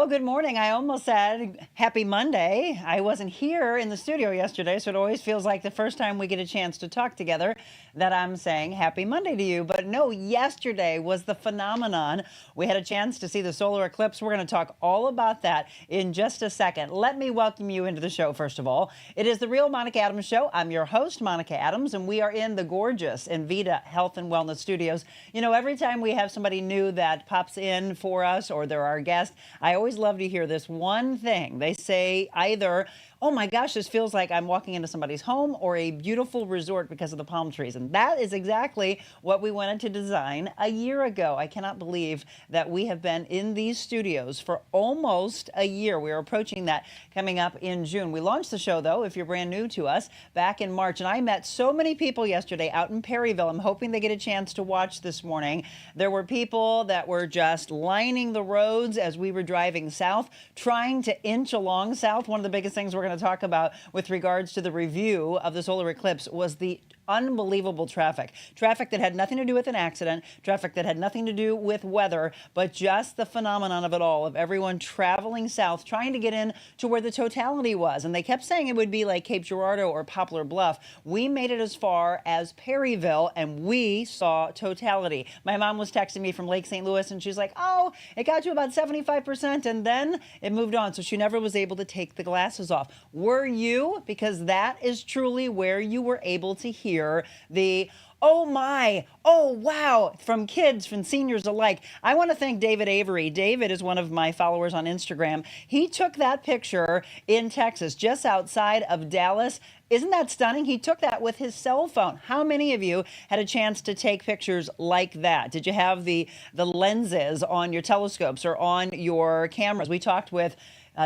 Well, good morning. I almost said happy Monday. I wasn't here in the studio yesterday, so it always feels like the first time we get a chance to talk together that I'm saying happy Monday to you. But no, yesterday was the phenomenon. We had a chance to see the solar eclipse. We're going to talk all about that in just a second. Let me welcome you into the show, first of all. It is The Real Monica Adams Show. I'm your host, Monica Adams, and we are in the gorgeous Envita Health and Wellness Studios. You know, every time we have somebody new that pops in for us or they're our guest, I always love to hear this one thing. They say either, oh my gosh, this feels like I'm walking into somebody's home, or a beautiful resort because of the palm trees. And that is exactly what we wanted to design a year ago. I cannot believe that we have been in these studios for almost a year. We're approaching that coming up in June. We launched the show, though, if you're brand new to us, back in March. And I met so many people yesterday out in Perryville. I'm hoping they get a chance to watch this morning. There were people that were just lining the roads as we were driving south, trying to inch along south. One of the biggest things we're going to talk about with regards to the review of the solar eclipse was the unbelievable traffic that had nothing to do with an accident, traffic that had nothing to do with weather, but just the phenomenon of it all, of everyone traveling south, trying to get in to where the totality was. And they kept saying it would be like Cape Girardeau or Poplar Bluff. We made it as far as Perryville, and we saw totality. My mom was texting me from Lake St. Louis, and she's like, oh, it got to about 75%, and then it moved on. So she never was able to take the glasses off. Were you? Because that is truly where you were able to hear the oh my, oh wow, from kids, from seniors alike. I want to thank David Avery. David is one of my followers on Instagram. He took that picture in Texas, just outside of Dallas. Isn't that stunning? He took that with his cell phone. How many of you had a chance to take pictures like that? Did you have the lenses on your telescopes or on your cameras? We talked with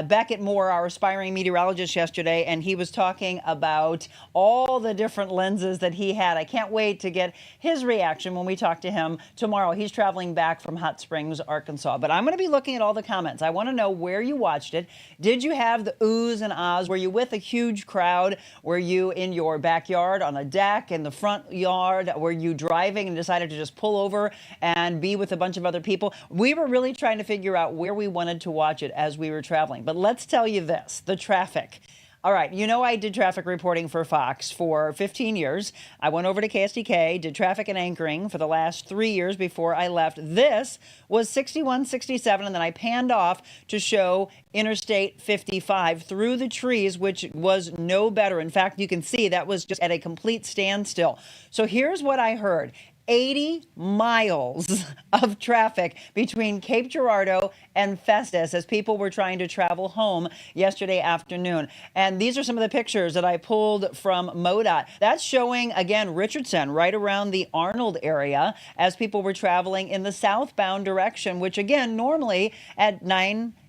Beckett Moore, our aspiring meteorologist, yesterday, and he was talking about all the different lenses that he had. I can't wait to get his reaction when we talk to him tomorrow. He's traveling back from Hot Springs, Arkansas. But I'm going to be looking at all the comments. I want to know where you watched it. Did you have the oohs and ahs? Were you with a huge crowd? Were you in your backyard, on a deck, in the front yard? Were you driving and decided to just pull over and be with a bunch of other people? We were really trying to figure out where we wanted to watch it as we were traveling. But let's tell you this, the traffic. All right, you know I did traffic reporting for Fox for 15 years. I went over to KSDK, did traffic and anchoring for the last 3 years before I left. This was 61, 67, and then I panned off to show Interstate 55 through the trees, which was no better. In fact, you can see that was just at a complete standstill. So here's what I heard. 80 miles of traffic between Cape Girardeau and Festus as people were trying to travel home yesterday afternoon. And these are some of the pictures that I pulled from MoDOT. That's showing, again, Richardson, right around the Arnold area as people were traveling in the southbound direction, which, again, normally at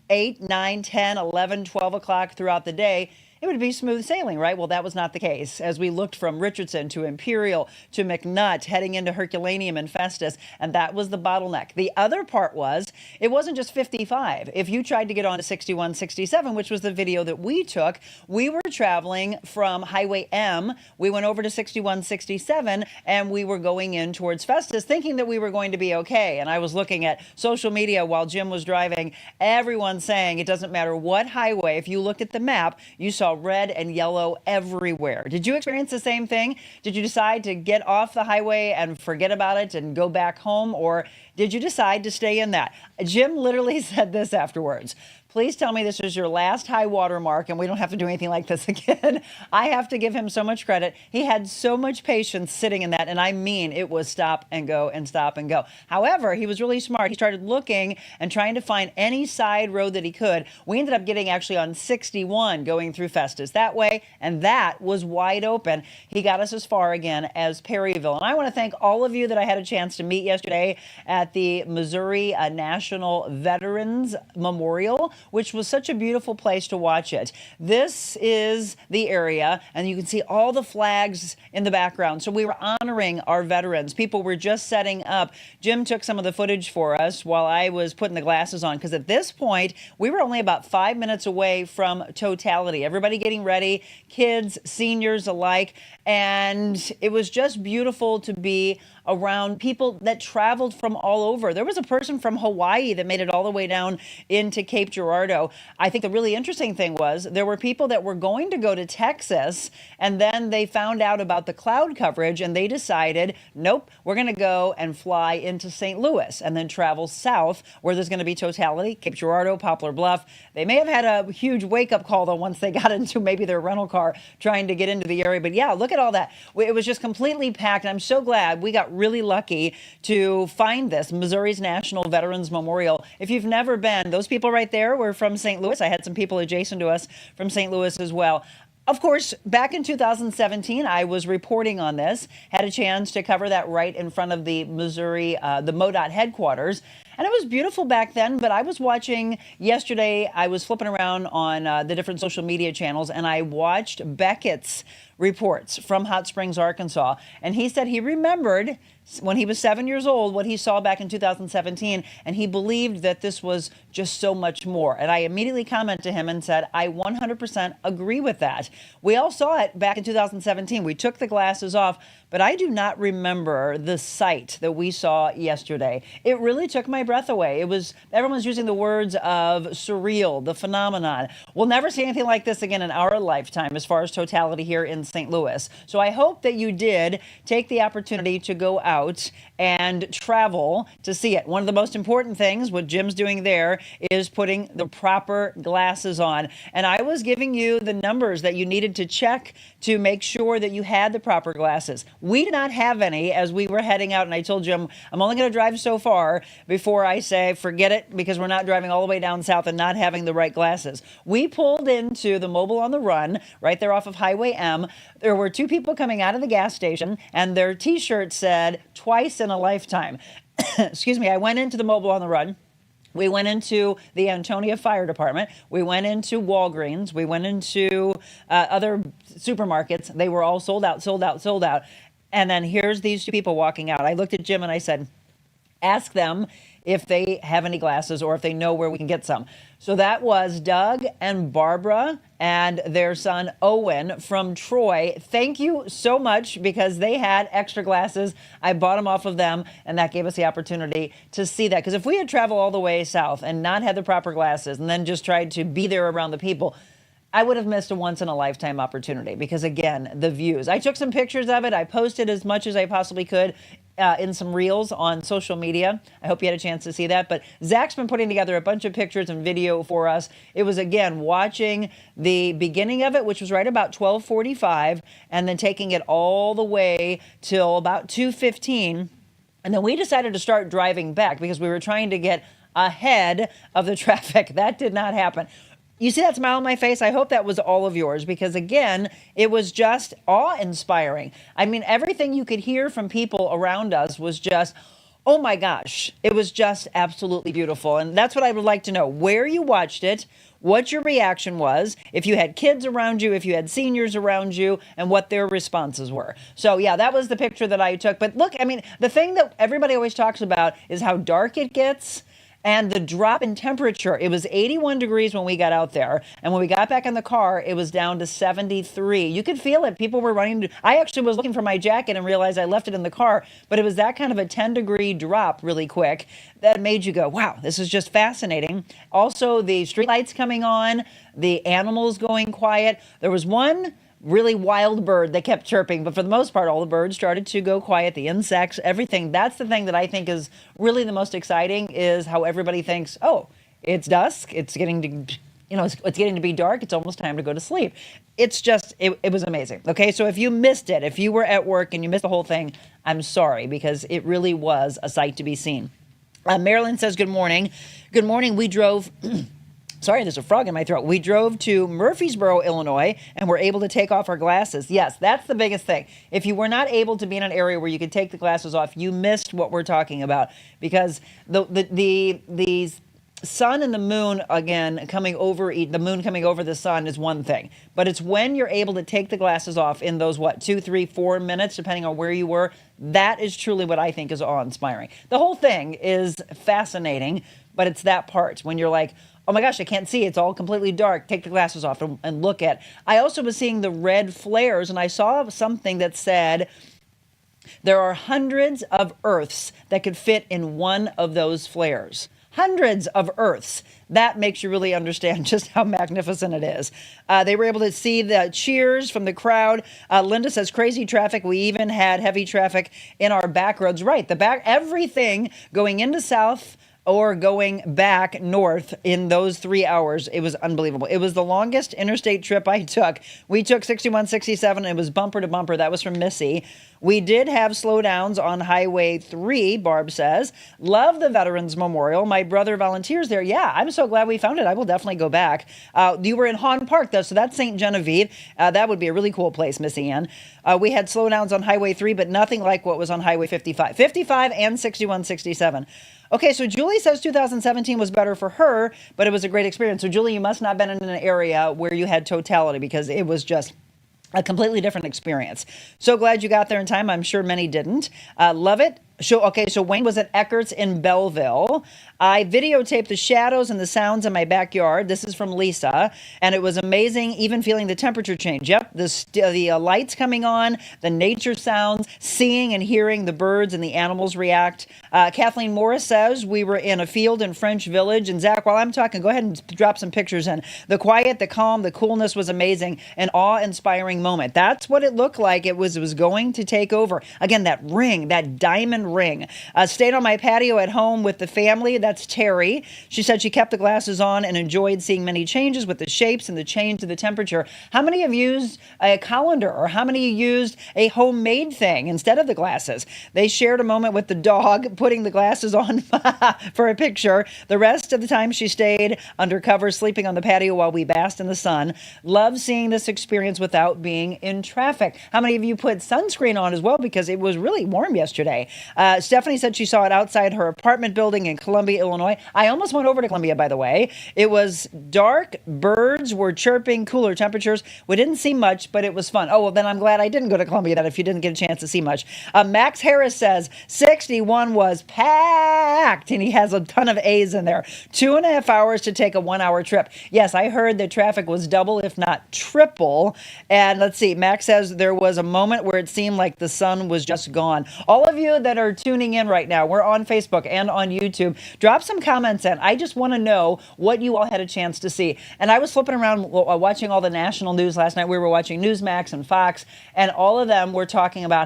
8, 9, 10, 11, 12 o'clock throughout the day, it would be smooth sailing, right? Well, that was not the case. As we looked from Richardson to Imperial to McNutt, heading into Herculaneum and Festus, and that was the bottleneck. The other part was, it wasn't just 55. If you tried to get on to 61, 67, which was the video that we took, we were traveling from Highway M. We went over to 61, 67, and we were going in towards Festus, thinking that we were going to be okay. And I was looking at social media while Jim was driving, everyone saying it doesn't matter what highway, if you looked at the map, you saw red and yellow everywhere. Did you experience the same thing? Did you decide to get off the highway and forget about it and go back home? Or did you decide to stay in that? Jim literally said this afterwards. Please tell me this was your last high water mark and we don't have to do anything like this again. I have to give him so much credit. He had so much patience sitting in that, and I mean, it was stop and go and stop and go. However, he was really smart. He started looking and trying to find any side road that he could. We ended up getting actually on 61 going through Festus that way, and that was wide open. He got us as far again as Perryville. And I want to thank all of you that I had a chance to meet yesterday at the Missouri National Veterans Memorial, which was such a beautiful place to watch it. This is the area, and you can see all the flags in the background. So we were honoring our veterans. People were just setting up. Jim took some of the footage for us while I was putting the glasses on, because at this point, we were only about 5 minutes away from totality. Everybody getting ready, kids, seniors alike, and it was just beautiful to be around people that traveled from all over. There was a person from Hawaii that made it all the way down into Cape Girardeau. I think the really interesting thing was there were people that were going to go to Texas, and then they found out about the cloud coverage and they decided, nope, we're going to go and fly into St. Louis and then travel south where there's going to be totality, Cape Girardeau, Poplar Bluff. They may have had a huge wake-up call, though, once they got into maybe their rental car trying to get into the area. But yeah, look at all that. It was just completely packed. I'm so glad we got really lucky to find this, Missouri's National Veterans Memorial. If you've never been, those people right there were from St. Louis. I had some people adjacent to us from St. Louis as well. Of course, back in 2017, I was reporting on this, had a chance to cover that right in front of the Missouri, the MoDOT headquarters. And it was beautiful back then, but I was watching yesterday, I was flipping around on the different social media channels, and I watched Beckett's reports from Hot Springs, Arkansas. And he said he remembered when he was 7 years old what he saw back in 2017, and he believed that this was just so much more. And I immediately commented to him and said, I 100% agree with that. We all saw it back in 2017. We took the glasses off, but I do not remember the sight that we saw yesterday. It really took my breath away. It was, everyone's using the words of surreal, the phenomenon. We'll never see anything like this again in our lifetime as far as totality here in St. Louis. So I hope that you did take the opportunity to go out and travel to see it. One of the most important things, what Jim's doing there, is putting the proper glasses on. And I was giving you the numbers that you needed to check to make sure that you had the proper glasses. We did not have any as we were heading out, and I told Jim, I'm only going to drive so far before I say, forget it, because we're not driving all the way down south and not having the right glasses. We pulled into the Mobile on the Run, right there off of Highway M. There were two people coming out of the gas station, and their T-shirt said, twice in a lifetime. Excuse me, I went into the Mobile on the Run. We went into the Antonia Fire Department. We went into Walgreens. We went into other supermarkets. They were all sold out, sold out, sold out. And then here's these two people walking out. I looked at Jim and I said, ask them if they have any glasses or if they know where we can get some. So that was Doug and Barbara and their son Owen from Troy. Thank you so much, because they had extra glasses. I bought them off of them, and that gave us the opportunity to see that. Because if we had traveled all the way south and not had the proper glasses and then just tried to be there around the people, I would have missed a once-in-a-lifetime opportunity, because, again, the views. I took some pictures of it. I posted as much as I possibly could in some reels on social media. I hope you had a chance to see that. But Zach's been putting together a bunch of pictures and video for us. It was, again, watching the beginning of it, which was right about 12:45, and then taking it all the way till about 2:15. And then we decided to start driving back because we were trying to get ahead of the traffic. That did not happen. You see that smile on my face? I hope that was all of yours, because, again, it was just awe-inspiring. I mean, everything you could hear from people around us was just, oh my gosh, it was just absolutely beautiful. And that's what I would like to know, where you watched it, what your reaction was, if you had kids around you, if you had seniors around you, and what their responses were. So, yeah, that was the picture that I took. But look, I mean, the thing that everybody always talks about is how dark it gets. And the drop in temperature, it was 81 degrees when we got out there. And when we got back in the car, it was down to 73. You could feel it. People were running. I actually was looking for my jacket and realized I left it in the car. But it was that kind of a 10-degree drop really quick that made you go, wow, this is just fascinating. Also, the street lights coming on, the animals going quiet. There was one really wild bird that kept chirping, but for the most part, all the birds started to go quiet, the insects, everything. That's the thing that I think is really the most exciting, is how everybody thinks, oh, it's dusk, it's getting to, it's getting to be dark, it's almost time to go to sleep. It's just, it was amazing. Okay, so if you missed it, if you were at work and you missed the whole thing, I'm sorry, because it really was a sight to be seen. Marilyn says, good morning. Good morning, we drove... Sorry, there's a frog in my throat. We drove to Murfreesboro, Illinois, and were able to take off our glasses. Yes, that's the biggest thing. If you were not able to be in an area where you could take the glasses off, you missed what we're talking about, because the sun and the moon, again, coming over, the moon coming over the sun is one thing. But it's when you're able to take the glasses off in those, 2, 3, 4 minutes, depending on where you were, that is truly what I think is awe-inspiring. The whole thing is fascinating, but it's that part when you're like, oh my gosh, I can't see. It's all completely dark. Take the glasses off and look at. I also was seeing the red flares, and I saw something that said There are hundreds of Earths that could fit in one of those flares. Hundreds of Earths. That makes you really understand just how magnificent it is. They were able to see the cheers from the crowd. Linda says crazy traffic. We even had heavy traffic in our back roads. Right, everything going into South or going back north in those 3 hours. It was unbelievable. It was the longest interstate trip I took. We took 61, 67, and it was bumper to bumper. That was from Missy. We did have slowdowns on Highway 3, Barb says. Love the Veterans Memorial. My brother volunteers there. Yeah, I'm so glad we found it. I will definitely go back. You were in Hawn Park, though, so that's St. Genevieve. That would be a really cool place, Missy Ann. We had slowdowns on Highway 3, but nothing like what was on Highway 55. 55 and 61, 67. Okay, so Julie says 2017 was better for her, but it was a great experience. So, Julie, you must not have been in an area where you had totality because it was just a completely different experience. So glad you got there in time. I'm sure many didn't. Love it. So Wayne was at Eckert's in Belleville. I videotaped the shadows and the sounds in my backyard. This is from Lisa. And it was amazing, even feeling the temperature change. Yep, the lights coming on, the nature sounds, seeing and hearing the birds and the animals react. Kathleen Morris says we were in a field in French Village. And Zach, while I'm talking, go ahead and drop some pictures in. The quiet, the calm, the coolness was amazing. An awe-inspiring moment. That's what it looked like. It was going to take over. Again, that ring, that diamond ring. Stayed on my patio at home with the family. That's Terry. She said she kept the glasses on and enjoyed seeing many changes with the shapes and the change to the temperature. How many have used a colander, or how many used a homemade thing instead of the glasses? They shared a moment with the dog, putting the glasses on for a picture. The rest of the time she stayed under cover, sleeping on the patio while we basked in the sun. Love seeing this experience without being in traffic. How many of you put sunscreen on as well? Because it was really warm yesterday. Stephanie said she saw it outside her apartment building in Columbia, Illinois. I almost went over to Columbia, by the way. It was dark. Birds were chirping, cooler temperatures. We didn't see much, but it was fun. Oh, well, then I'm glad I didn't go to Columbia then if you didn't get a chance to see much. Max Harris says 61 was packed, and he has a ton of A's in there. 2.5 hours to take a 1 hour trip. Yes, I heard that traffic was double, if not triple. And let's see, Max says there was a moment where it seemed like the sun was just gone. All of you that are tuning in right now, we're on Facebook and on YouTube. Drop some comments in. I just want to know what you all had a chance to see. And I was flipping around watching all the national news last night. We were watching Newsmax and Fox, and all of them were talking about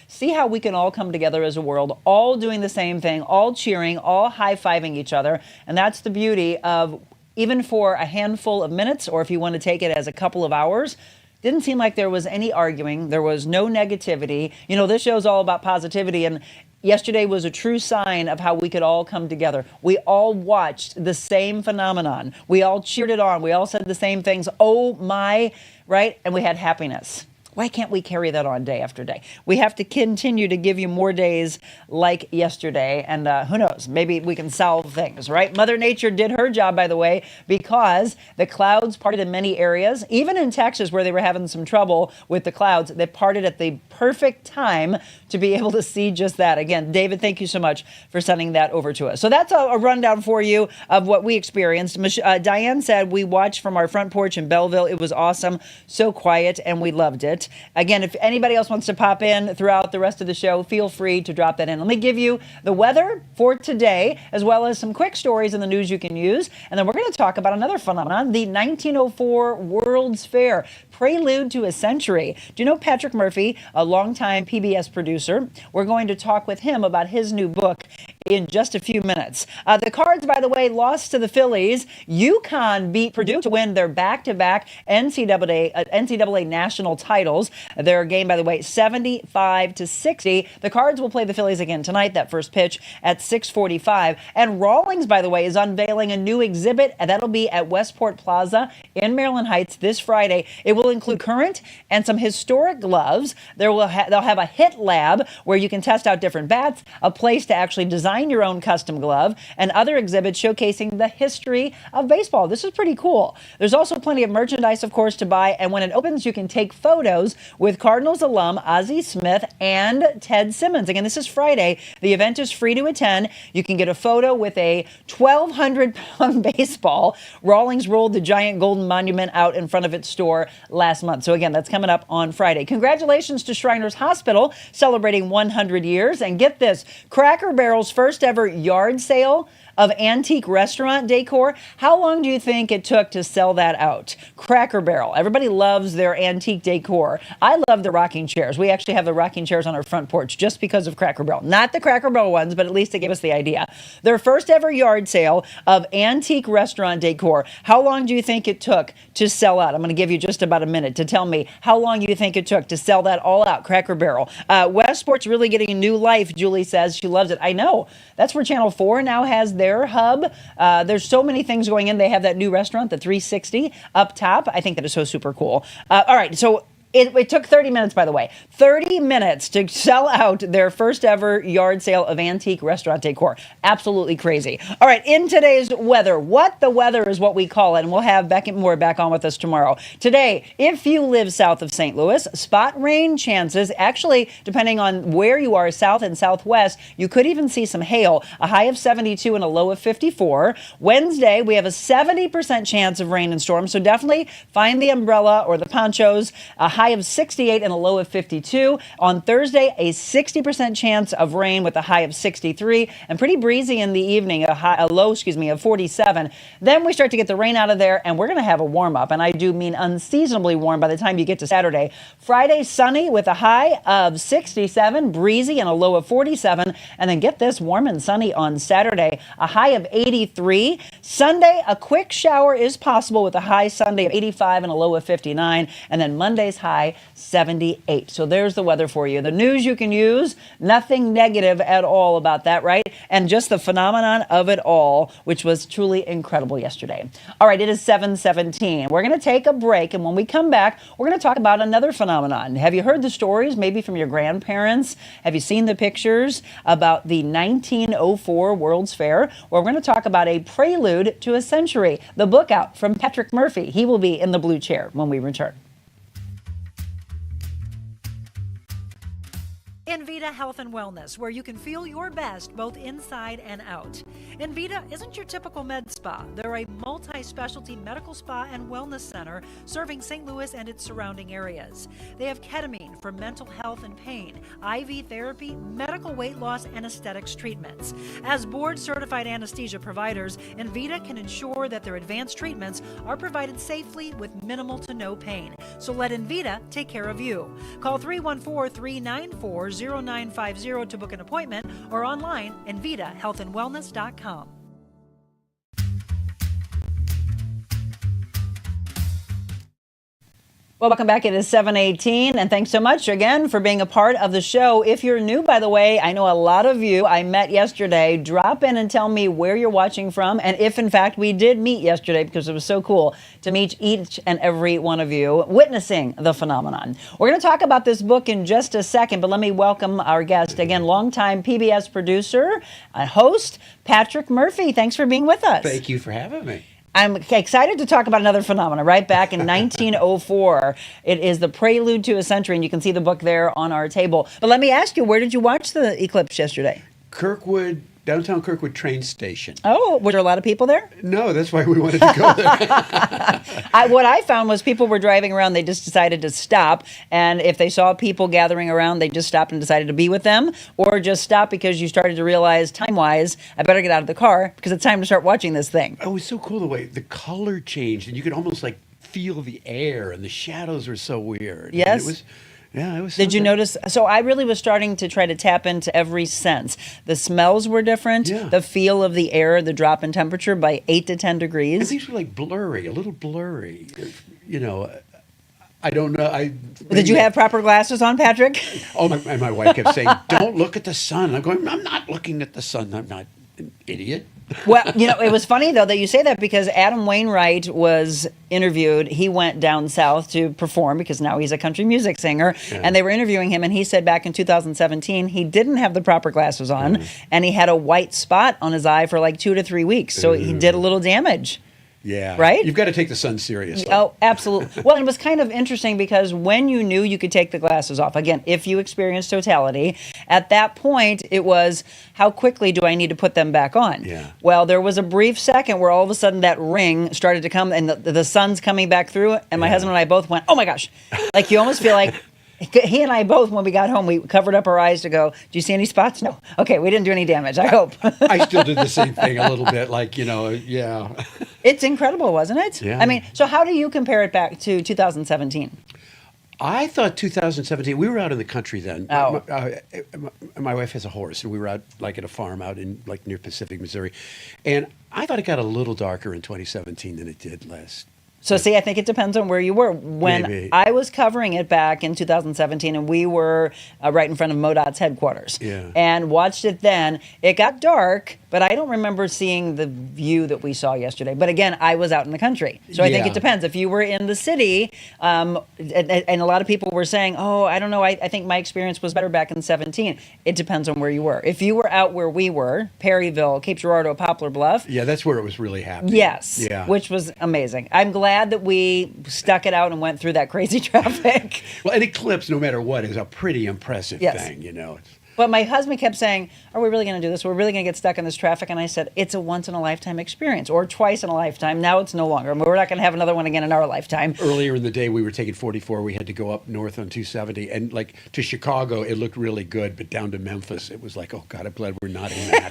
see how we can all come together as a world, all doing the same thing, all cheering, all high-fiving each other. And that's the beauty of, even for a handful of minutes, or if you want to take it as a couple of hours, didn't seem like there was any arguing. There was no negativity. You know, this show's all about positivity, and yesterday was a true sign of how we could all come together. We all watched the same phenomenon. We all cheered it on. We all said the same things. Oh my, right? And we had happiness. Why can't we carry that on day after day? We have to continue to give you more days like yesterday. And who knows, maybe we can solve things, right? Mother Nature did her job, by the way, because the clouds parted in many areas. Even in Texas, where they were having some trouble with the clouds, they parted at the perfect time to be able to see just that. Again, David, thank you so much for sending that over to us. So that's a rundown for you of what we experienced. Diane said we watched from our front porch in Belleville. It was awesome, so quiet, and we loved it. Again, if anybody else wants to pop in throughout the rest of the show, feel free to drop that in. Let me give you the weather for today, as well as some quick stories in the news you can use. And then we're going to talk about another phenomenon, the 1904 World's Fair, Prelude to a Century. Do you know Patrick Murphy, a longtime PBS producer? We're going to talk with him about his new book in just a few minutes. The Cards, by the way, lost to the Phillies. UConn beat Purdue to win their back-to-back NCAA national titles. Their game, by the way, 75-60. The Cards will play the Phillies again tonight, that first pitch at 6:45. And Rawlings, by the way, is unveiling a new exhibit, and that'll be at Westport Plaza in Maryland Heights this Friday. It will include current and some historic gloves. They'll have a hit lab where you can test out different bats, a place to actually design your own custom glove, and other exhibits showcasing the history of baseball. This is pretty cool. There's also plenty of merchandise, of course, to buy, and when it opens, you can take photos with Cardinals alum Ozzie Smith and Ted Simmons. Again, this is Friday. The event is free to attend. You can get a photo with a 1,200-pound baseball. Rawlings rolled the giant golden monument out in front of its store last month. So again, that's coming up on Friday. Congratulations to Shriners Hospital celebrating 100 years. And get this, Cracker Barrel's first ever yard sale of antique restaurant decor. How long do you think it took to sell that out? Cracker Barrel. Everybody loves their antique decor. I love the rocking chairs. We actually have the rocking chairs on our front porch just because of Cracker Barrel. Not the Cracker Barrel ones, but at least they gave us the idea. Their first ever yard sale of antique restaurant decor. How long do you think it took to sell out? I'm going to give you just about a minute to tell me how long you think it took to sell that all out, Cracker Barrel. Westport's really getting a new life, Julie says. She loves it. I know. That's where Channel 4 now has their hub. There's so many things going in. They have that new restaurant, the 360 up top. I think that is so super cool. All right, so it took 30 minutes, by the way. 30 minutes to sell out their first ever yard sale of antique restaurant decor. Absolutely crazy. All right, in today's weather, what the weather is what we call it, and we'll have Beckett Moore back on with us tomorrow. Today, if you live south of St. Louis, spot rain chances. Actually, depending on where you are, south and southwest, you could even see some hail. A high of 72 and a low of 54. Wednesday, we have a 70% chance of rain and storms, so definitely find the umbrella or the ponchos. A high of 68 and a low of 52. On Thursday, a 60% chance of rain with a high of 63 and pretty breezy in the evening, a low of 47. Then we start to get the rain out of there and we're going to have a warm up. And I do mean unseasonably warm by the time you get to Saturday. Friday, sunny with a high of 67, breezy and a low of 47. And then get this, warm and sunny on Saturday, a high of 83. Sunday, a quick shower is possible with a high Sunday of 85 and a low of 59. And then Monday's high 78. So there's the weather for you. The news you can use, nothing negative at all about that, right? And just the phenomenon of it all, which was truly incredible yesterday. All right, it is 7:17. We're going to take a break, and when we come back, we're going to talk about another phenomenon. Have you heard the stories, maybe from your grandparents? Have you seen the pictures about the 1904 World's Fair? Well, we're going to talk about a prelude to a century. The book out from Patrick Murphy. He will be in the blue chair when we return. Envita Health and Wellness, where you can feel your best both inside and out. Envita isn't your typical med spa. They're a multi-specialty medical spa and wellness center serving St. Louis and its surrounding areas. They have ketamine for mental health and pain, IV therapy, medical weight loss, and aesthetics treatments. As board-certified anesthesia providers, Envita can ensure that their advanced treatments are provided safely with minimal to no pain. So let Envita take care of you. Call 314-394-0950 to book an appointment or online envitahealthandwellness.com. Well, welcome back. It is 7:18, and thanks so much again for being a part of the show. If you're new, by the way, I know a lot of you I met yesterday. Drop in and tell me where you're watching from, and if, in fact, we did meet yesterday, because it was so cool to meet each and every one of you witnessing the phenomenon. We're going to talk about this book in just a second, but let me welcome our guest. Again, longtime PBS producer, host, Patrick Murphy. Thanks for being with us. Thank you for having me. I'm excited to talk about another phenomenon. Right back in 1904, it is the Prelude to a Century, and you can see the book there on our table. But let me ask you, where did you watch the eclipse yesterday? Kirkwood, downtown Kirkwood train station. Oh, were there a lot of people there? No, that's why we wanted to go there. What I found was people were driving around, they just decided to stop, and if they saw people gathering around, they just stopped and decided to be with them, or just stop because you started to realize, time-wise, I better get out of the car because it's time to start watching this thing. Oh, it was so cool the way the color changed, and you could almost like feel the air, and the shadows were so weird. Yes. And it was something. Did you notice? So I really was starting to try to tap into every sense. The smells were different. Yeah. The feel of the air, the drop in temperature by 8 to 10 degrees. And these were like blurry, a little blurry. You know, I don't know. Did you have proper glasses on, Patrick? Oh, my wife kept saying, "Don't look at the sun." I'm going, "I'm not looking at the sun. I'm not an idiot." Well, you know, it was funny, though, that you say that because Adam Wainwright was interviewed. He went down south to perform because now he's a country music singer. Yeah. And they were interviewing him, and he said back in 2017 he didn't have the proper glasses on, and he had a white spot on his eye for like 2 to 3 weeks. So he did a little damage. Yeah. Right? You've got to take the sun seriously. Oh, absolutely. Well, it was kind of interesting because when you knew you could take the glasses off, again, if you experienced totality, at that point it was, how quickly do I need to put them back on? Yeah. Well, there was a brief second where all of a sudden that ring started to come and the sun's coming back through, and my husband and I both went, oh my gosh. Like you almost feel like, he and I both, when we got home, we covered up our eyes to go, do you see any spots? No. Okay, we didn't do any damage, I hope. I still did the same thing a little bit, like, yeah. It's incredible, wasn't it? Yeah. I mean, so how do you compare it back to 2017? I thought 2017, we were out in the country then. Oh. My wife has a horse, and we were out like at a farm out in like near Pacific, Missouri. And I thought it got a little darker in 2017 than it did last. So see, I think it depends on where you were. When Maybe. I was covering it back in 2017, and we were right in front of MoDOT's headquarters, Yeah. and watched it then, it got dark, but I don't remember seeing the view that we saw yesterday. But again, I was out in the country. So I think Yeah. it depends. If you were in the city, and a lot of people were saying, oh, I don't know, I think my experience was better back in 17. It depends on where you were. If you were out where we were, Perryville, Cape Girardeau, Poplar Bluff, Yeah, that's where it was really happening. yes, Yeah. which was amazing. I'm glad that we stuck it out and went through that crazy traffic. Well, an eclipse, no matter what, is a pretty impressive Yes. thing, But my husband kept saying, are we really going to do this? We're really going to get stuck in this traffic? And I said, it's a once-in-a-lifetime experience, or twice in a lifetime. Now it's no longer. We're not going to have another one again in our lifetime. Earlier in the day, we were taking 44. We had to go up north on 270. And like to Chicago, it looked really good. But down to Memphis, it was like, oh, God, I'm glad we're not in that.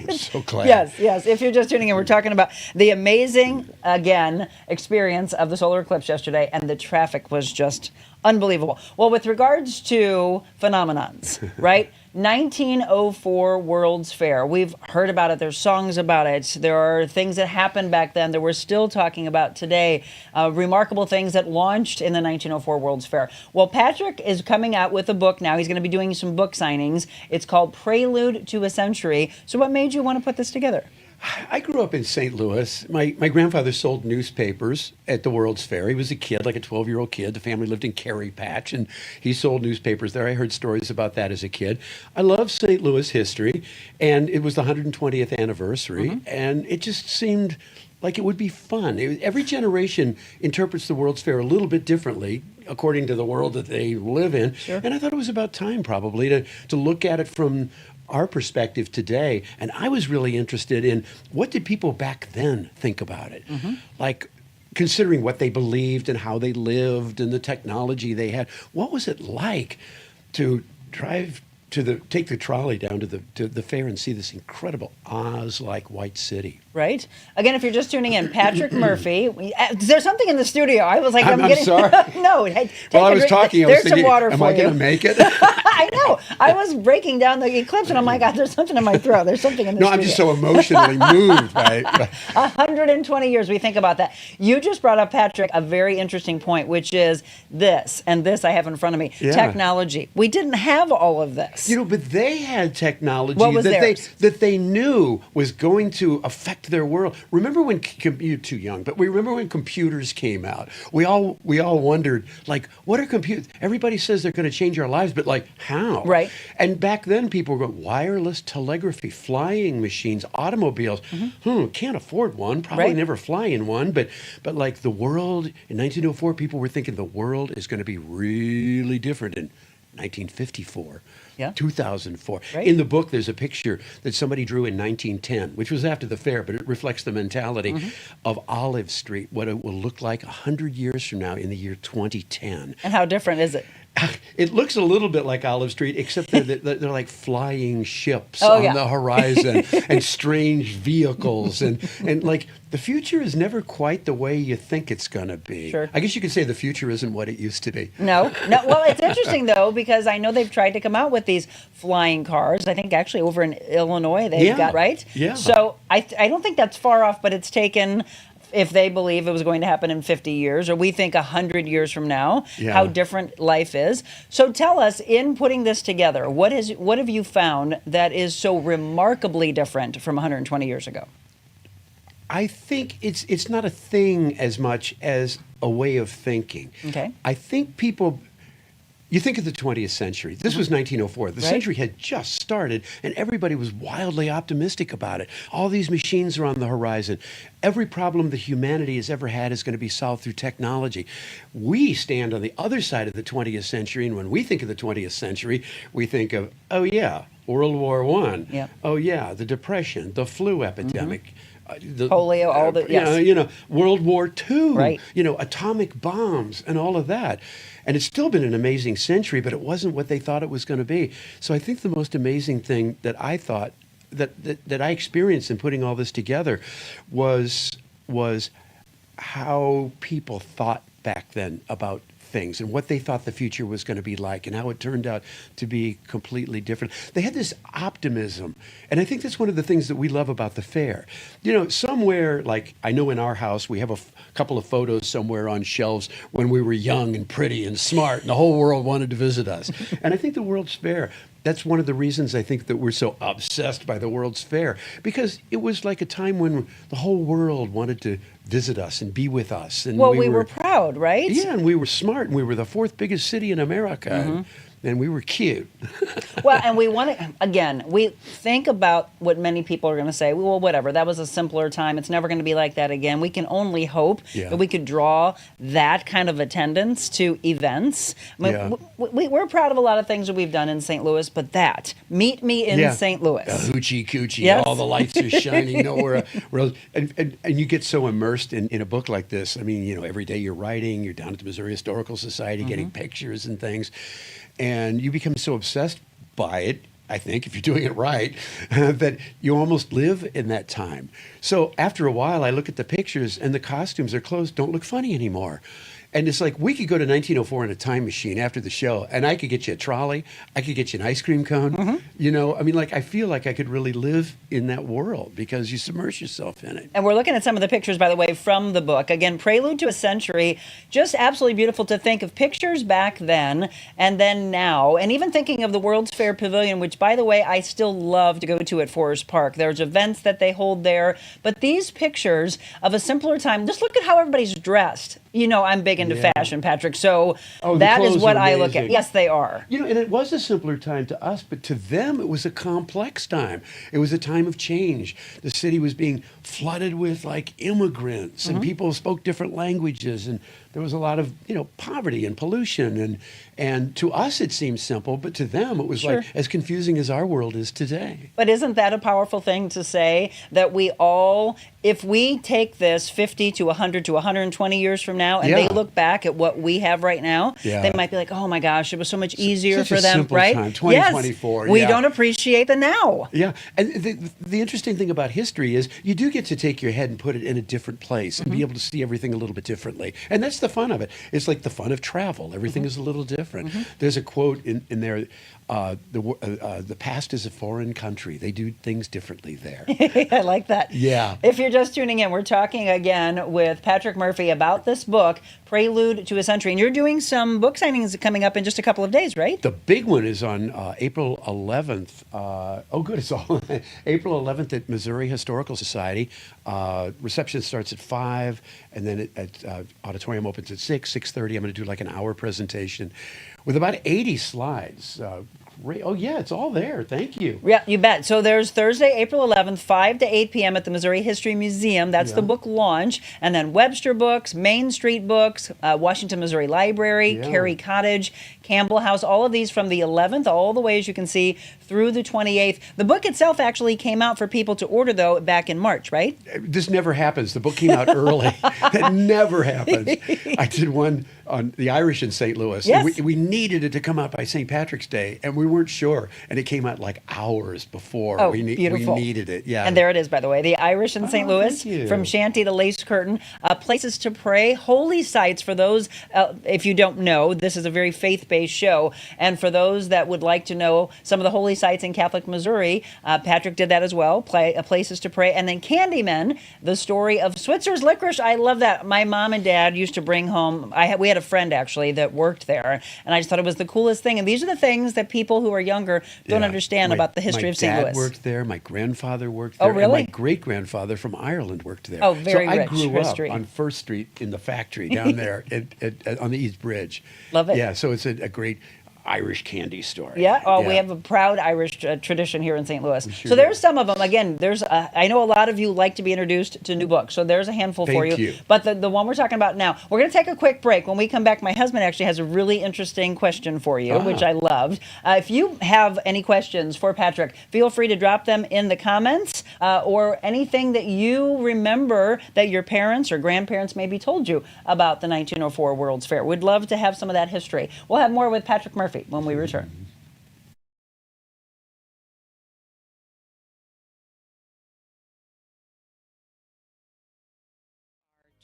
I'm so glad. Yes. If you're just tuning in, we're talking about the amazing, again, experience of the solar eclipse yesterday, and the traffic was just unbelievable. Well, with regards to phenomenons, right? 1904 World's Fair. We've heard about it. There's songs about it. There are things that happened back then that we're still talking about today. Remarkable things that launched in the 1904 World's Fair. Well, Patrick is coming out with a book now. He's going to be doing some book signings. It's called Prelude to a Century. So what made you want to put this together? I grew up in St. Louis. My grandfather sold newspapers at the World's Fair. He was a kid, like a 12-year-old kid. The family lived in Cary Patch, and he sold newspapers there. I heard stories about that as a kid. I love St. Louis history, and it was the 120th anniversary, and it just seemed like it would be fun. Every generation interprets the World's Fair a little bit differently according to the world that they live in. Sure. And I thought it was about time, probably, to look at it from our perspective today. And I was really interested in what did people back then think about it? Like, considering what they believed and how they lived and the technology they had. What was it like to drive take the trolley down to the fair and see this incredible Oz-like white city? Right? Again, if you're just tuning in, Patrick Murphy. There's something in the studio. I was like, I'm I'm sorry. No. Hey, While I was talking, I was there's thinking, some water am for I you. going to make it? I know. I was breaking down the eclipse, and I'm like, God, there's something in my throat. There's something in the No, studio. I'm just so emotionally moved by 120 years, we think about that. You just brought up, Patrick, a very interesting point, which is this, and this I have in front of me, Yeah. technology. We didn't have all of this. But they had technology What was theirs? that they knew was going to affect their world. Remember when you're too young, but we remember when computers came out. We all wondered, like, what are computers? Everybody says they're going to change our lives, but like, how? Right. And back then, people were going wireless telegraphy, flying machines, automobiles. Can't afford one. Probably Right. never fly in one. But like the world in 1904, people were thinking the world is going to be really different in 1954. Yeah. 2004. Right. In the book, there's a picture that somebody drew in 1910, which was after the fair, but it reflects the mentality of Olive Street, what it will look like 100 years from now in the year 2010. And how different is it? It looks a little bit like Olive Street, except they're like flying ships Oh, on yeah. the horizon and strange vehicles. And like the future is never quite the way you think it's going to be. Sure. I guess you could say the future isn't what it used to be. No. Well, it's interesting, though, because I know they've tried to come out with these flying cars. I think actually over in Illinois they've Yeah. got, right? Yeah. So I don't think that's far off, but it's taken, if they believe it was going to happen in 50 years, or we think 100 years from now, Yeah. how different life is. So tell us, in putting this together, what have you found that is so remarkably different from 120 years ago? I think it's not a thing as much as a way of thinking. Okay. I think people You think of the 20th century. This was 1904. The Right. century had just started, and everybody was wildly optimistic about it. All these machines are on the horizon. Every problem that humanity has ever had is going to be solved through technology. We stand on the other side of the 20th century, and when we think of the 20th century, we think of, oh yeah, World War I. Yep. Oh yeah, the Depression, the flu epidemic. The, Polio, all the- yes. World War II, Right. atomic bombs and all of that. And it's still been an amazing century, but it wasn't what they thought it was going to be. So I think the most amazing thing that I thought that I experienced in putting all this together was how people thought back then about things and what they thought the future was going to be like and how it turned out to be completely different. They had this optimism. And I think that's one of the things that we love about the fair. Somewhere, like I know in our house, we have a couple of photos somewhere on shelves when we were young and pretty and smart and the whole world wanted to visit us. And I think the World's Fair, that's one of the reasons I think that we're so obsessed by the World's Fair, because it was like a time when the whole world wanted to visit us and be with us. And Well, we were proud, right? Yeah, and we were smart, and we were the fourth biggest city in America, and we were cute. Well, and we want to, again, we think about what many people are going to say, well, whatever, that was a simpler time. It's never going to be like that again. We can only hope that we could draw that kind of attendance to events. I mean, we're proud of a lot of things that we've done in St. Louis, but meet me in St. Louis. Hoochie coochie, Yes. all the lights are shining nowhere. And you get so immersed in a book like this. I mean, every day you're writing, you're down at the Missouri Historical Society getting pictures and things. And you become so obsessed by it, I think, if you're doing it right, that you almost live in that time. So after a while, I look at the pictures and the costumes, their clothes don't look funny anymore. And it's like we could go to 1904 in a time machine after the show, and I could get you a trolley. I could get you an ice cream cone. I feel like I could really live in that world because you submerge yourself in it. And we're looking at some of the pictures, by the way, from the book. Again, Prelude to a Century, just absolutely beautiful to think of pictures back then and then now. And even thinking of the World's Fair Pavilion, which, by the way, I still love to go to at Forest Park. There's events that they hold there. But these pictures of a simpler time, just look at how everybody's dressed. I'm big into fashion, Patrick. So that is what I look at. Yes, they are. And it was a simpler time to us, but to them it was a complex time. It was a time of change. The city was being flooded with immigrants and people spoke different languages, and there was a lot of poverty and pollution, and to us it seemed simple, but to them it was like as confusing as our world is today. But isn't that a powerful thing to say, that we all, if we take this 50 to 100 to 120 years from now and they look back at what we have right now, they might be like, oh my gosh, it was so much easier for them, right? Time, 2024. We don't appreciate the now. Yeah, and the interesting thing about history is you do get to take your head and put it in a different place and be able to see everything a little bit differently. And that's the fun of it. It's like the fun of travel. Everything is a little different. There's a quote in there, the past is a foreign country. They do things differently there. I like that. Yeah. If you're just tuning in, we're talking again with Patrick Murphy about this book, Prelude to a Century. And you're doing some book signings coming up in just a couple of days, right? The big one is on April 11th. It's all April 11th at Missouri Historical Society. Reception starts at 5, and then auditorium opens at 6:30. I'm going to do an hour presentation with about 80 slides. Great. Oh, yeah, it's all there. Thank you. Yeah, you bet. So there's Thursday, April 11th, 5 to 8 p.m. at the Missouri History Museum. That's the book launch. And then Webster Books, Main Street Books, Washington, Missouri Library, Cary Cottage, Campbell House, all of these from the 11th, all the way, as you can see, through the 28th. The book itself actually came out for people to order, though, back in March, right? This never happens. The book came out early. That never happens. I did one on the Irish in St. Louis. Yes. We needed it to come out by St. Patrick's Day, and we weren't sure. And it came out hours before we needed it. Yeah. And there it is, by the way. The Irish in St. Louis, thank you. From Shanty to Lace Curtain, places to pray, holy sites for those, if you don't know, this is a very faith-based show. And for those that would like to know some of the holy sites in Catholic Missouri, Patrick did that as well, places to pray. And then Candyman, the story of Switzer's licorice. I love that. My mom and dad used to bring home, we had a friend actually that worked there, and I just thought it was the coolest thing. And these are the things that people who are younger don't understand about the history of St. Louis. My dad worked there. My grandfather worked there. Oh, really? And my great-grandfather from Ireland worked there. Oh, very so I rich grew history. up on First Street in the factory down there on the East Bridge. Love it. Yeah, so it's a great Irish candy story. Yeah. Oh, we have a proud Irish tradition here in St. Louis. Sure So there's do. some of them. Again, I know a lot of you like to be introduced to new books. So there's a handful for Thank you. you. But the one we're talking about now, we're going to take a quick break. When we come back, my husband actually has a really interesting question for you, which I loved. If you have any questions for Patrick, feel free to drop them in the comments or anything that you remember that your parents or grandparents maybe told you about the 1904 World's Fair. We'd love to have some of that history. We'll have more with Patrick Murphy when we return.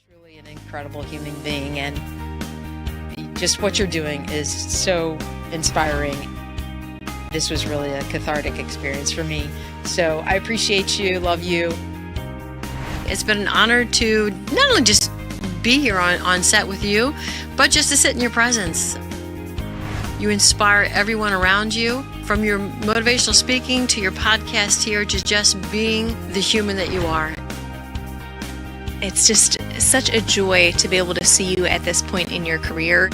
Truly an incredible human being, and just what you're doing is so inspiring. This was really a cathartic experience for me. So I appreciate you, love you. It's been an honor to not only just be here on set with you, but just to sit in your presence. You inspire everyone around you, from your motivational speaking to your podcast here, to just being the human that you are. It's just such a joy to be able to see you at this point in your career.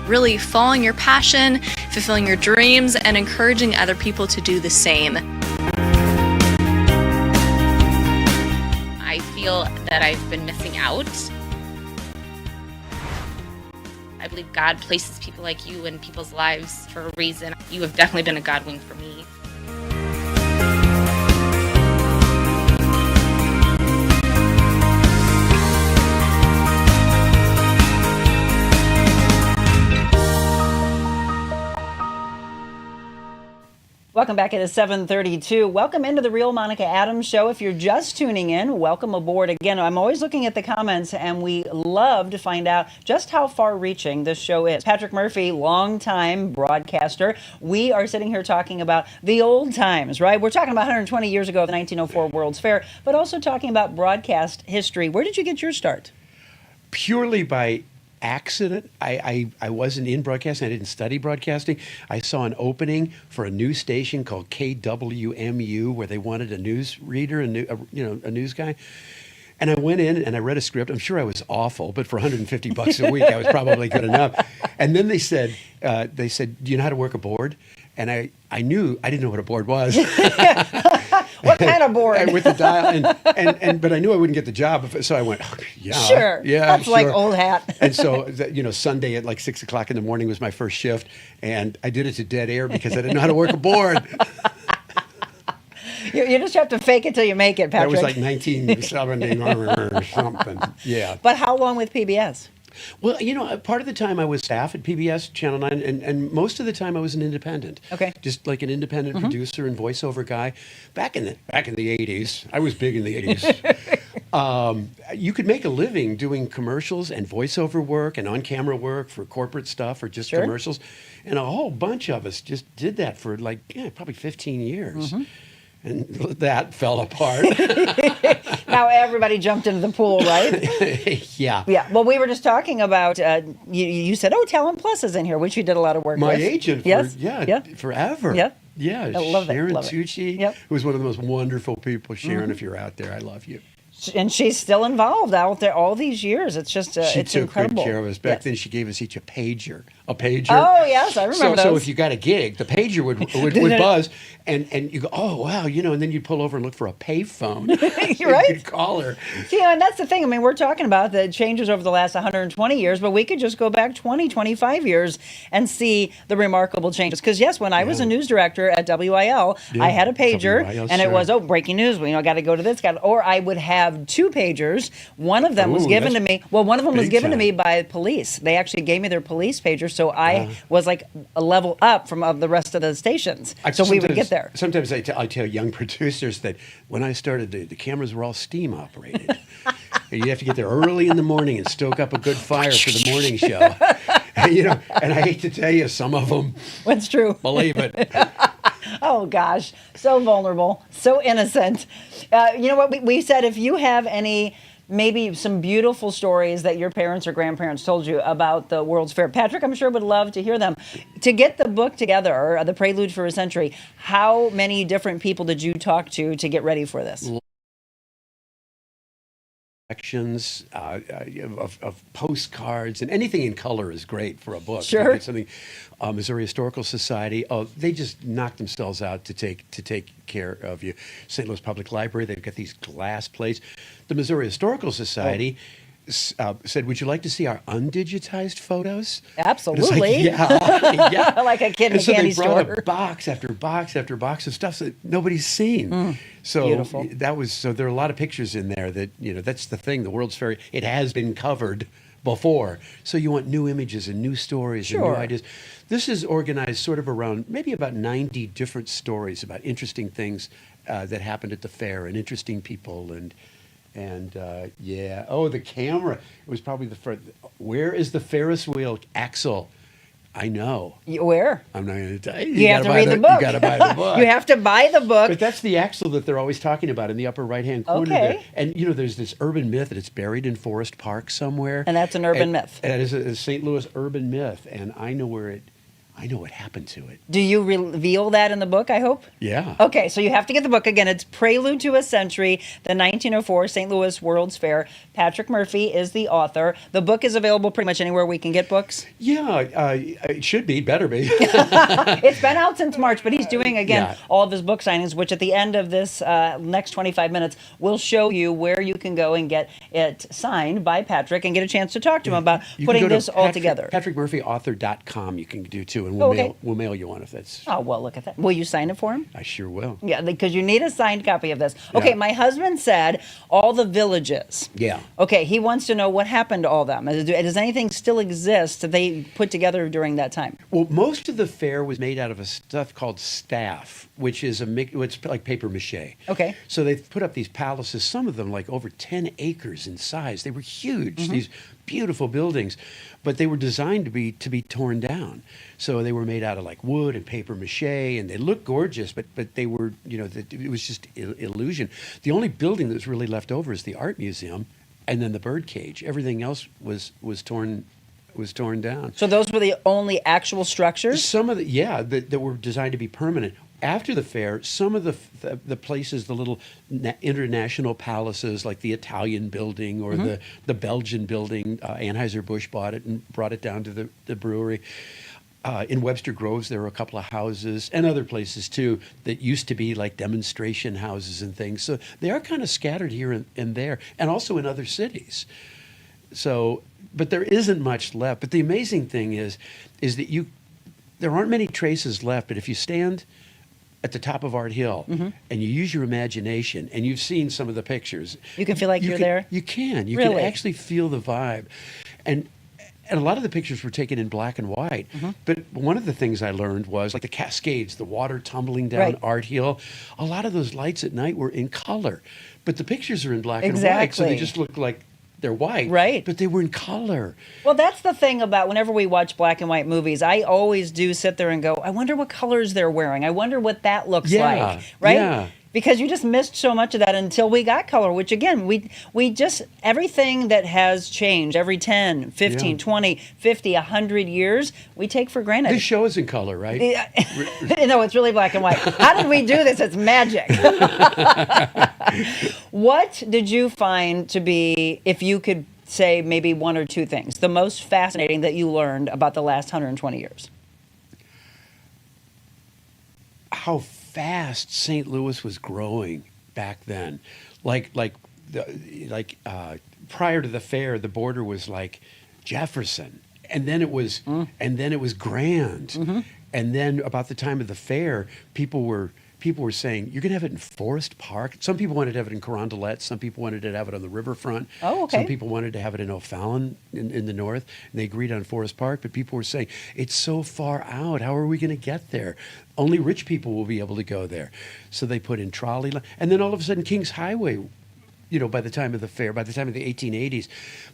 Really following your passion, fulfilling your dreams, and encouraging other people to do the same. I feel that I've been missing out. I believe God places people like you in people's lives for a reason. You have definitely been a God wing for me. Welcome back. It is 7:32. Welcome into the Real Monica Adams Show. If you're just tuning in, welcome aboard. Again, I'm always looking at the comments, and we love to find out just how far-reaching this show is. Patrick Murphy, longtime broadcaster. We are sitting here talking about the old times, right? We're talking about 120 years ago, the 1904 World's Fair, but also talking about broadcast history. Where did you get your start? Purely by accident. I wasn't in broadcasting. I didn't study broadcasting. I saw an opening for a news station called KWMU where they wanted a news reader, a news guy. And I went in and I read a script. I'm sure I was awful, but for $150 a week, I was probably good enough. And then they said, "Do you know how to work a board?" And I knew I didn't know what a board was. What kind of board? With the dial, but I knew I wouldn't get the job, so I went, oh, yeah, sure, yeah, that's sure. like old hat. And so, Sunday at like 6:00 in the morning was my first shift, and I did it to dead air because I didn't know how to work a board. You just have to fake it till you make it, Patrick. That was like 1970 or something. Yeah. But how long with PBS? Well, part of the time I was staff at PBS Channel 9, and most of the time I was an independent. Okay. Just like an independent producer and voiceover guy. Back in the 80s, I was big in the 80s. You could make a living doing commercials and voiceover work and on-camera work for corporate stuff or just commercials. And a whole bunch of us just did that for probably 15 years. And that fell apart. Now everybody jumped into the pool, right? Yeah. Yeah. Well, we were just talking about, you said, Talent Plus is in here, which you did a lot of work My with. agent, forever. Yeah. Yeah, I love it. Sharon Love it. Tucci, Yep. who was one of the most wonderful people. Sharon, if you're out there, I love you. And she's still involved out there all these years. It's just, She it's took incredible. good care of us. Back Yes. then, she gave us each a pager. A pager. Oh, yes, I remember So those. if you got a gig, the pager would buzz, and you go, oh, wow, and then you'd pull over and look for a payphone. Right? You'd call her. And that's the thing. I mean, we're talking about the changes over the last 120 years, but we could just go back 20, 25 years and see the remarkable changes. Because, yes, when I was a news director at WIL, I had a pager, WIL, and it sure. was, breaking news, got to go to this, or I would have two pagers. One of them was Ooh, given to that's me. Well, one of them was big given to me time. by police. They actually gave me their police pager, so I was like a level up from of the rest of the stations. So we would get there. Sometimes I tell young producers that when I started, the cameras were all steam operated. And you have to get there early in the morning and stoke up a good fire for the morning show. And I hate to tell you, some of them That's true. believe it. Oh, gosh. So vulnerable. So innocent. You know what? We said if you have maybe some beautiful stories that your parents or grandparents told you about the World's Fair. Patrick, I'm sure, would love to hear them. To get the book together, The Prelude for a Century, how many different people did you talk to get ready for this? collections of postcards, and anything in color is great for a book. If you Sure. get something, Missouri Historical Society. Oh, they just knock themselves out to take care of you. St. Louis Public Library. They've got these glass plates. The Missouri Historical Society. Said, would you like to see our undigitized photos? Absolutely. And it's like, yeah. Like a kid in And a so candy they brought store. a box after box after box of stuff that nobody's seen. So Beautiful. there are a lot of pictures in there that, that's the thing. The World's Fair, it has been covered before. So you want new images and new stories and Sure. new ideas. This is organized sort of around maybe about 90 different stories about interesting things that happened at the fair and interesting people and yeah. Oh, the camera. It was probably the first. Where is the Ferris wheel axle? I know. Where? I'm not going to tell you. You have to read the book. You got to buy the book. You have to buy the book. But that's the axle that they're always talking about in the upper right-hand corner Okay. there. And, there's this urban myth that it's buried in Forest Park somewhere. And that's an urban myth. That is a St. Louis urban myth. And I know what happened to it. Do you reveal that in the book, I hope? Yeah. Okay, so you have to get the book. Again, it's Prelude to a Century, the 1904 St. Louis World's Fair. Patrick Murphy is the author. The book is available pretty much anywhere we can get books. Yeah, it should be. Better be. It's been out since March, but he's doing, again, Yeah. all of his book signings, which at the end of this next 25 minutes will show you where you can go and get it signed by Patrick and get a chance to talk to him about You can putting go to this all together. PatrickMurphyAuthor.com you can do too, and Okay. we'll mail you one if that's. Oh, well, look at that. Will you sign it for him? I sure will. Yeah, because you need a signed copy of this. Okay, Yeah. my husband said all the villages. Yeah. Okay, he wants to know what happened to all of them. Does anything still exist that they put together during that time? Well, most of the fair was made out of a stuff called staff, which is it's like paper mache. Okay. So they've put up these palaces, some of them like over 10 acres in size. They were huge, Mm-hmm. these beautiful buildings, but they were designed to be torn down. So they were made out of like wood and paper mache, and they looked gorgeous, but they were, it was just illusion. The only building that was really left over is the art museum, and then the bird cage. Everything else was torn down. So those were the only actual structures? Some of that were designed to be permanent. After the fair, some of the places, the little international palaces, like the Italian building or the Belgian building, Anheuser-Busch bought it and brought it down to the brewery. In Webster Groves, there were a couple of houses and other places too that used to be like demonstration houses and things. So they are kind of scattered here and there, and also in other cities. So, but there isn't much left. But the amazing thing is that there aren't many traces left. But if you stand at the top of Art Hill and you use your imagination, and you've seen some of the pictures, You can feel like you're there? You can. You Really? can actually feel the vibe. And a lot of the pictures were taken in black and white. But one of the things I learned was like the Cascades, the water tumbling down Right. Art Hill. A lot of those lights at night were in color, but the pictures are in black and white, so Exactly. they just look like they're white. Right. But they were in color. Well, that's the thing about whenever we watch black and white movies, I always do sit there and go, I wonder what colors they're wearing. I wonder what that looks Yeah, like. Right? yeah. Because you just missed so much of that until we got color, which again, we just, everything that has changed every 10, 15, Yeah. 20, 50, 100 years, we take for granted. This show is in color, right? No, it's really black and white. How did we do this? It's magic. What did you find to be, if you could say maybe one or two things, the most fascinating that you learned about the last 120 years? How fast St. Louis was growing back then. Prior to the fair, the border was like Jefferson, and then it was Grand, and then about the time of the fair, people were saying, you're going to have it in Forest Park. Some people wanted to have it in Carondelet. Some people wanted to have it on the riverfront. Oh, okay. Some people wanted to have it in O'Fallon in the north, and they agreed on Forest Park. But people were saying, it's so far out. How are we going to get there? Only rich people will be able to go there. So they put in trolley line. And then all of a sudden, Kings Highway, by the time of the fair, by the time of the 1880s.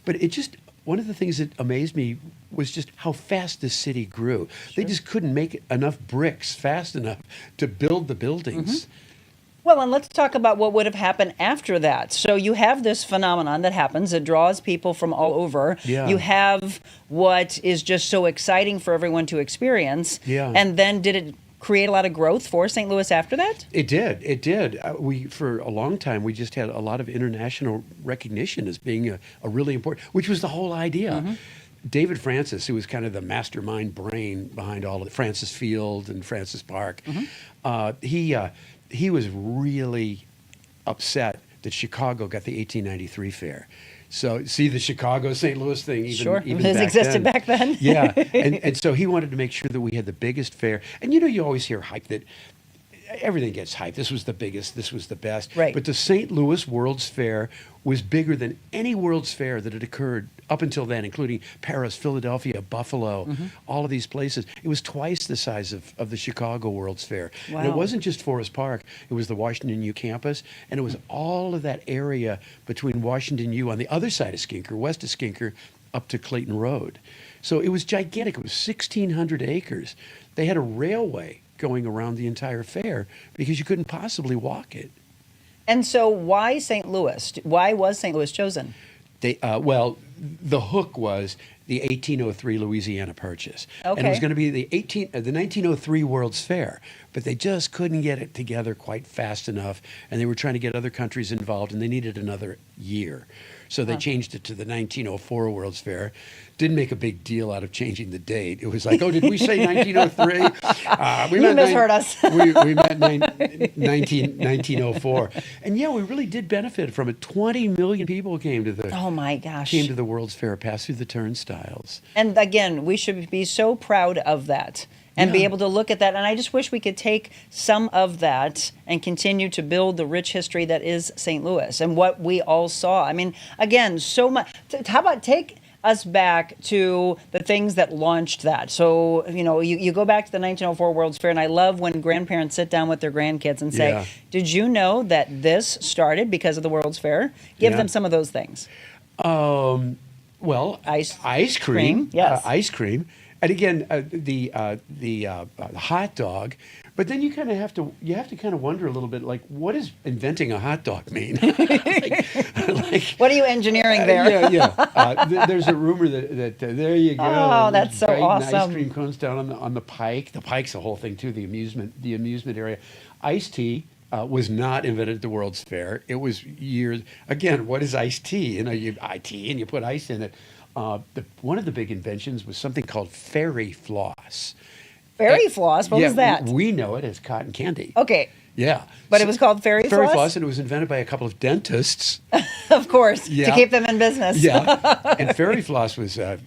But it just, one of the things that amazed me was just how fast this city grew. They just couldn't make enough bricks fast enough to build the buildings. Well, and let's talk about what would have happened after that. So you have this phenomenon that happens. It draws people from all over. Yeah. You have what is just so exciting for everyone to experience. Yeah. And then did it create a lot of growth for St. Louis after that? It did. It did. We for a long time we just had a lot of international recognition as being a really important, which was the whole idea. David Francis, who was kind of the mastermind brain behind all of it, Francis Field and Francis Park, he was really upset that Chicago got the 1893 fair. So see the Chicago St. Louis thing even it back existed then. back then. Yeah, and so he wanted to make sure that we had the biggest fair. And you always hear hype that everything gets hyped. This was the biggest. This was the best. Right. But the St. Louis World's Fair was bigger than any World's Fair that had occurred up until then, including Paris, Philadelphia, Buffalo, all of these places. It was twice the size of the Chicago World's Fair. And it Wow. wasn't just Forest Park. It was the Washington U campus, and it was all of that area between Washington U on the other side of Skinker, west of Skinker, up to Clayton Road. So it was gigantic. It was 1,600 acres. They had a railway going around the entire fair because you couldn't possibly walk it. And so why St. Louis? Why was St. Louis chosen? Well, the hook was the 1803 Louisiana Purchase. And it Okay. was going to be the 1903 World's Fair, but they just couldn't get it together quite fast enough, and they were trying to get other countries involved, and they needed another year. So they changed it to the 1904 World's Fair. Didn't make a big deal out of changing the date. It was like, oh, did we say 1903? You misheard us. we meant 1904. And yeah, we really did benefit from it. 20 million people came to the Oh my gosh. came to the World's Fair, passed through the turnstiles. And again, we should be so proud of that and be Yeah. able to look at that. And I just wish we could take some of that and continue to build the rich history that is St. Louis and what we all saw. I mean, again, so much. How about take us back to the things that launched that? So, you go back to the 1904 World's Fair, and I love when grandparents sit down with their grandkids and say, Yeah. did you know that this started because of the World's Fair? Give Yeah. them some of those things. Well, Ice cream, cream, yes. ice cream, and again the hot dog. But then you have to kind of wonder a little bit, like, what does inventing a hot dog mean? like, What are you engineering there? There's a rumor that there you go. Oh, that's so biting awesome. Ice cream cones down on the pike. The pike's the whole thing too. The amusement area. Iced tea was not invented at the World's Fair. It was years. Again, what is iced tea? You tea and you put ice in it. One of the big inventions was something called fairy floss. Fairy floss? What was that? We know it as cotton candy. Okay. Yeah. But it was called fairy floss? And it was invented by a couple of dentists. Of course, to Yeah. keep them in business. Yeah. And fairy floss was a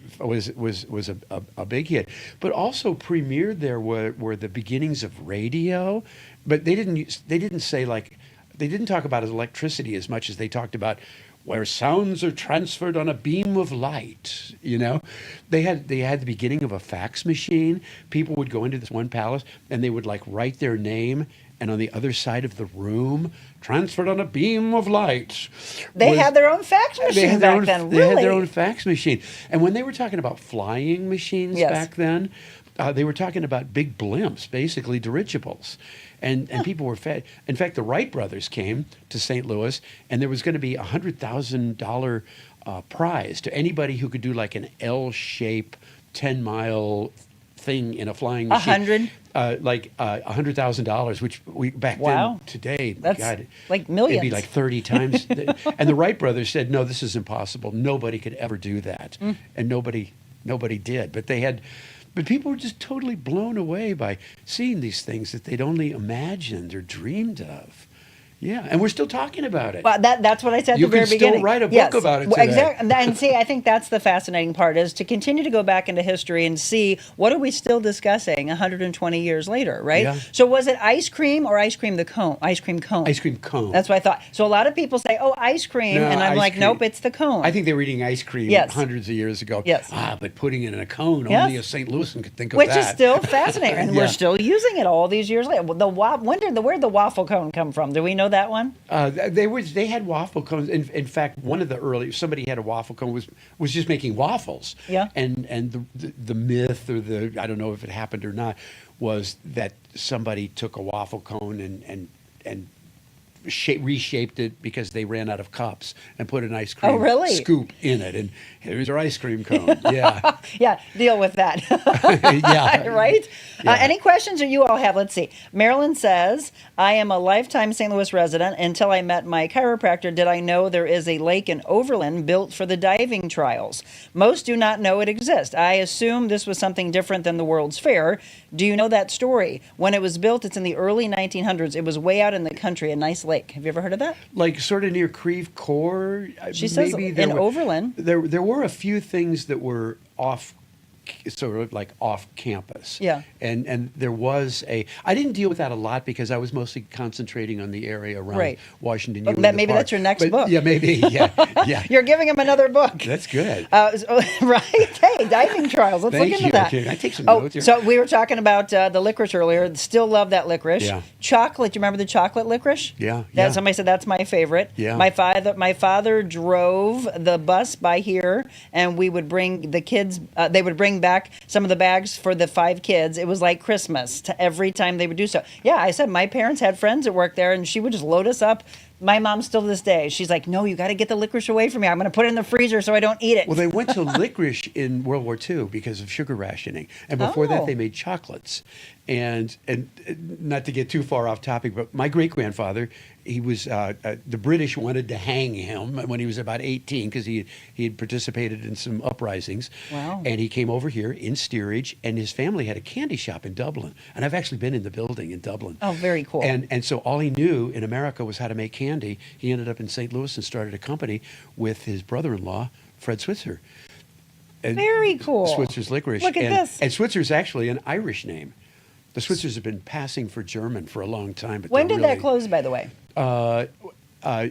big hit. But also premiered there were the beginnings of radio. But they didn't talk about electricity as much as they talked about where sounds are transferred on a beam of light. They had the beginning of a fax machine. People would go into this one palace and they would write their name, and on the other side of the room, transferred on a beam of light. They had their own fax machine back then, They had their really? own fax machine. And when they were talking about flying machines Yes. back then, they were talking about big blimps, basically dirigibles. And people were fed. In fact, the Wright brothers came to St. Louis, and there was going to be a $100,000 prize to anybody who could do like an L-shape 10-mile thing in a flying machine. $100,000, which we back Wow. then today, That's God, like millions. It'd be like 30 times. And the Wright brothers said, "No, this is impossible. Nobody could ever do that," and nobody did. But people were just totally blown away by seeing these things that they'd only imagined or dreamed of. Yeah, and we're still talking about it. Well, that's what I said at You the very could still beginning. write a book about it today. Exactly. And see, I think that's the fascinating part, is to continue to go back into history and see what are we still discussing 120 years later, right? Yeah. So was it ice cream or ice cream cone? Ice cream cone. Ice cream cone. That's what I thought. So a lot of people say, "Oh, ice cream," No, and I'm ice like, cream. "Nope, it's the cone." I think they were eating ice cream Yes. hundreds of years ago. Yes. But putting it in a cone, Yes. only a St. Louisan could think of Which that. is still fascinating, and we're Yeah. still using it all these years later. Where'd the waffle cone come from? Do we know that one? They had waffle cones. In fact, one of the somebody had a waffle cone was just making waffles. Yeah. And the myth, or I don't know if it happened or not, was that somebody took a waffle cone and reshaped it because they ran out of cups and put an ice cream really? scoop in it. And here's our ice cream cone. Yeah. Yeah, deal with that. Yeah. Right? Yeah. Any questions that you all have? Let's see. Marilyn says, I am a lifetime St. Louis resident. Until I met my chiropractor, did I know there is a lake in Overland built for the diving trials. Most do not know it exists. I assume this was something different than the World's Fair. Do you know that story? When it was built, it's in the early 1900s. It was way out in the country, a nice lake. Have you ever heard of that? Like sort of near Creve Coeur. She says in Overland. There were a few things that were off, sort of like off campus. Yeah. And there was I didn't deal with that a lot because I was mostly concentrating on the area around Right. Washington. But U and the maybe park. that's your next But, book. Yeah, maybe. Yeah. You're giving him another book. That's good. Right. Hey, diving trials. Let's Thank look into you. that. Okay, I take some Oh, notes here. so we were talking about the licorice earlier. Still love that licorice. Yeah. Chocolate. Do you remember the chocolate licorice? Yeah, That, yeah. Somebody said that's my favorite. Yeah. My father drove the bus by here, and we would bring the kids. They would bring back some of the bags for the 5 kids. It was like Christmas to every time they would do so. Yeah, I said my parents had friends that worked there, and she would just load us up. My mom still to this day, she's like, no, you got to get the licorice away from me. I'm going to put it in the freezer so I don't eat it. Well, they went to licorice in World War II because of sugar rationing, and before Oh. that, they made chocolates. And not to get too far off topic, but my great grandfather, he was the British wanted to hang him when he was about 18 because he had participated in some uprisings. Wow. And he came over here in steerage, and his family had a candy shop in Dublin, and I've actually been in the building in Dublin. Oh, very cool. And so all he knew in America was how to make candy. He ended up in St. Louis and started a company with his brother-in-law, Fred Switzer. And Very cool. Switzer's licorice. Look at and, this. And Switzer's actually an Irish name. The Switzers have been passing for German for a long time. But When they're did that really- close, by the way?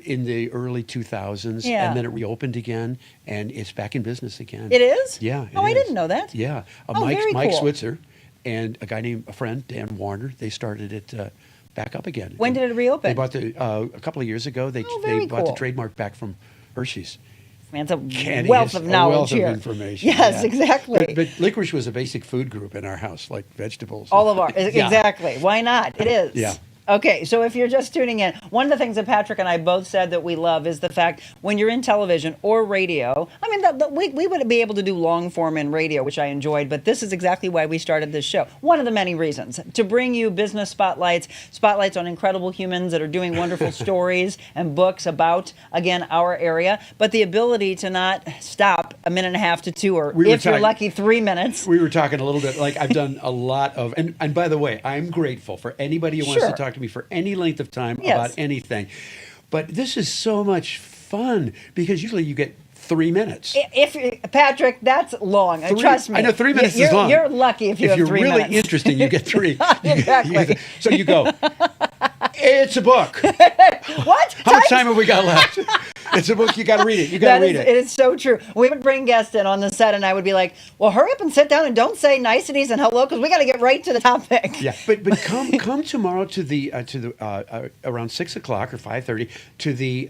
in the early 2000s. Yeah. And then it reopened again, and it's back in business again. It is? Yeah. Oh, I is. didn't know that. Yeah. Oh, very Mike cool. Switzer and a friend, Dan Warner, they started it back up again. When did it reopen? They bought a couple of years ago. They very bought the cool. trademark back from Hershey's. Man, it's a Candy wealth is of a knowledge wealth here. of information. Yes, yeah. exactly. But licorice was a basic food group in our house, like vegetables. All of our, Yeah. exactly. Why not? It is. Yeah. Okay, so if you're just tuning in, one of the things that Patrick and I both said that we love is the fact when you're in television or radio, I mean, we would be able to do long form in radio, which I enjoyed, but this is exactly why we started this show. One of the many reasons, to bring you business spotlights on incredible humans that are doing wonderful stories and books about, again, our area, but the ability to not stop a minute and a half to 2, or if you're lucky, 3 minutes. We were talking a little bit, like I've done a lot of, and by the way, I'm grateful for anybody who wants Sure. to talk to me for any length of time Yes. about anything. But this is so much fun because usually you get 3 minutes. Patrick, that's long. Trust me. I know 3 minutes You're- is long. You're lucky if you have 3 If you're minutes. really interesting, you get 3. Exactly. So you go, it's a book. What? How much time have we got left? It's a book. You got to read it. You got That to read is, it. it is so true. We would bring guests in on the set, and I would be like, "Well, hurry up and sit down, and don't say niceties and hello, because we got to get right to the topic." Yeah, but come tomorrow to the around 6:00 or 5:30 to the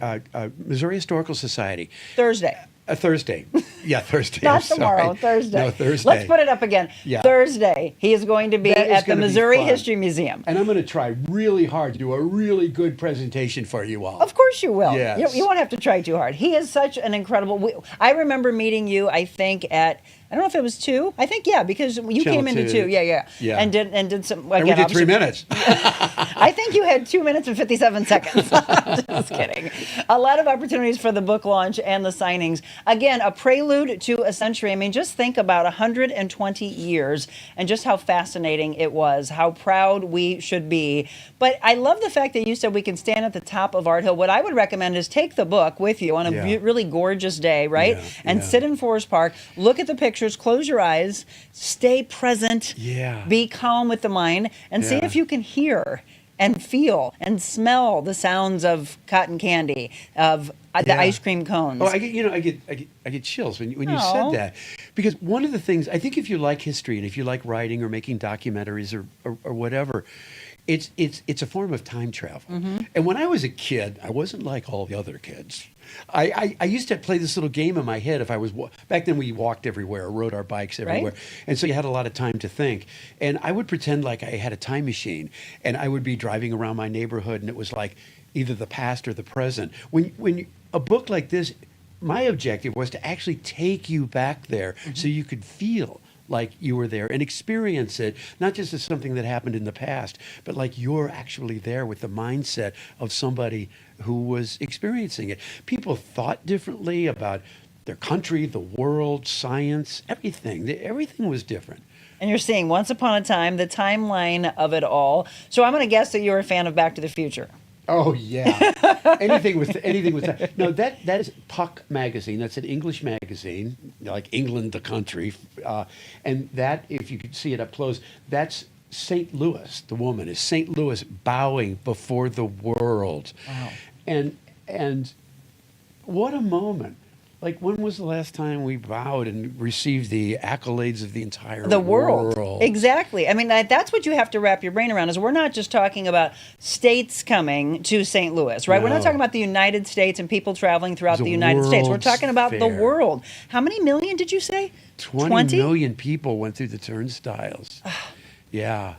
Missouri Historical Society. Thursday. Thursday. Yeah, Thursday. Not I'm sorry. tomorrow, Thursday. No, Thursday. Let's put it up again. Yeah. Thursday, he is going to be That is at the gonna be Missouri fun. History Museum. And I'm going to try really hard to do a really good presentation for you all. Of course you will. Yes. You won't have to try too hard. He is such an incredible. I remember meeting you, I think, at, I don't know if it was 2. I think, yeah, because you Channel came into 2. 2. Yeah. Yeah. And did some. And we again, did 3 minutes. I think you had 2 minutes and 57 seconds. Just kidding. A lot of opportunities for the book launch and the signings. Again, a prelude to a century. I mean, just think about 120 years and just how fascinating it was, how proud we should be. But I love the fact that you said we can stand at the top of Art Hill. What I would recommend is take the book with you on a Yeah. really gorgeous day, right? Yeah, And yeah. sit in Forest Park, look at the pictures, close your eyes, stay present, Yeah. be calm with the mind, and see Yeah. if you can hear and feel and smell the sounds of cotton candy, of the Yeah. ice cream cones. Oh, I get chills when you Aw. said that, because one of the things I think, if you like history and if you like writing or making documentaries or whatever, it's a form of time travel. Mm-hmm. And when I was a kid, I wasn't like all the other kids. I used to play this little game in my head. If I was back then, we walked everywhere, rode our bikes everywhere, and so you had a lot of time to think. And I would pretend like I had a time machine, and I would be driving around my neighborhood, and it was like either the past or the present. A book like this, my objective was to actually take you back there so you could feel like you were there and experience it, not just as something that happened in the past, but like you're actually there with the mindset of somebody who was experiencing it. People thought differently about their country, the world, science, everything. Everything was different. And you're seeing Once Upon a Time, the timeline of it all. So I'm going to guess that you're a fan of Back to the Future. Oh yeah, anything with that. No, that is Puck magazine. That's an English magazine, like England, the country, and that, if you could see it up close, that's St. Louis. The woman is St. Louis bowing before the world. Wow. And what a moment. Like, when was the last time we bowed and received the accolades of the entire world? Exactly. I mean, that's what you have to wrap your brain around, is we're not just talking about states coming to St. Louis, right? No. We're not talking about the United States and people traveling throughout the United States. We're World's talking about the Fair. world. How many million did you say? 20 million people went through the turnstiles. Yeah.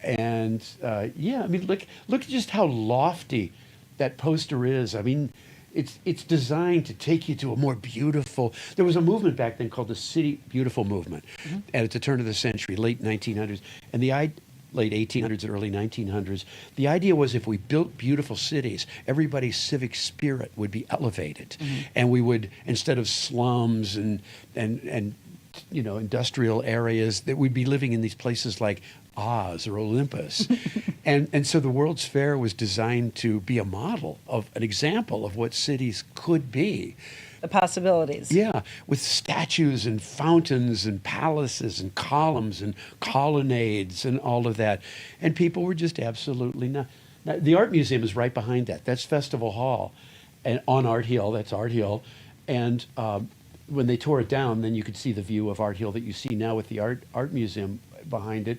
And, I mean, look at just how lofty that poster is. I mean, it's designed to take you to a more beautiful. There was a movement back then called the City Beautiful movement, at the turn of the century, late 1900s, and late 1800s and early 1900s. The idea was, if we built beautiful cities, everybody's civic spirit would be elevated, and we would, instead of slums and industrial areas, that we'd be living in these places like Oz or Olympus. and so the World's Fair was designed to be a model of an example of what cities could be. The possibilities. Yeah, with statues and fountains and palaces and columns and colonnades and all of that. And people were just absolutely not. Now, the art museum is right behind that. That's Festival Hall. And on Art Hill, that's Art Hill. And when they tore it down, then you could see the view of Art Hill that you see now with the art museum behind it.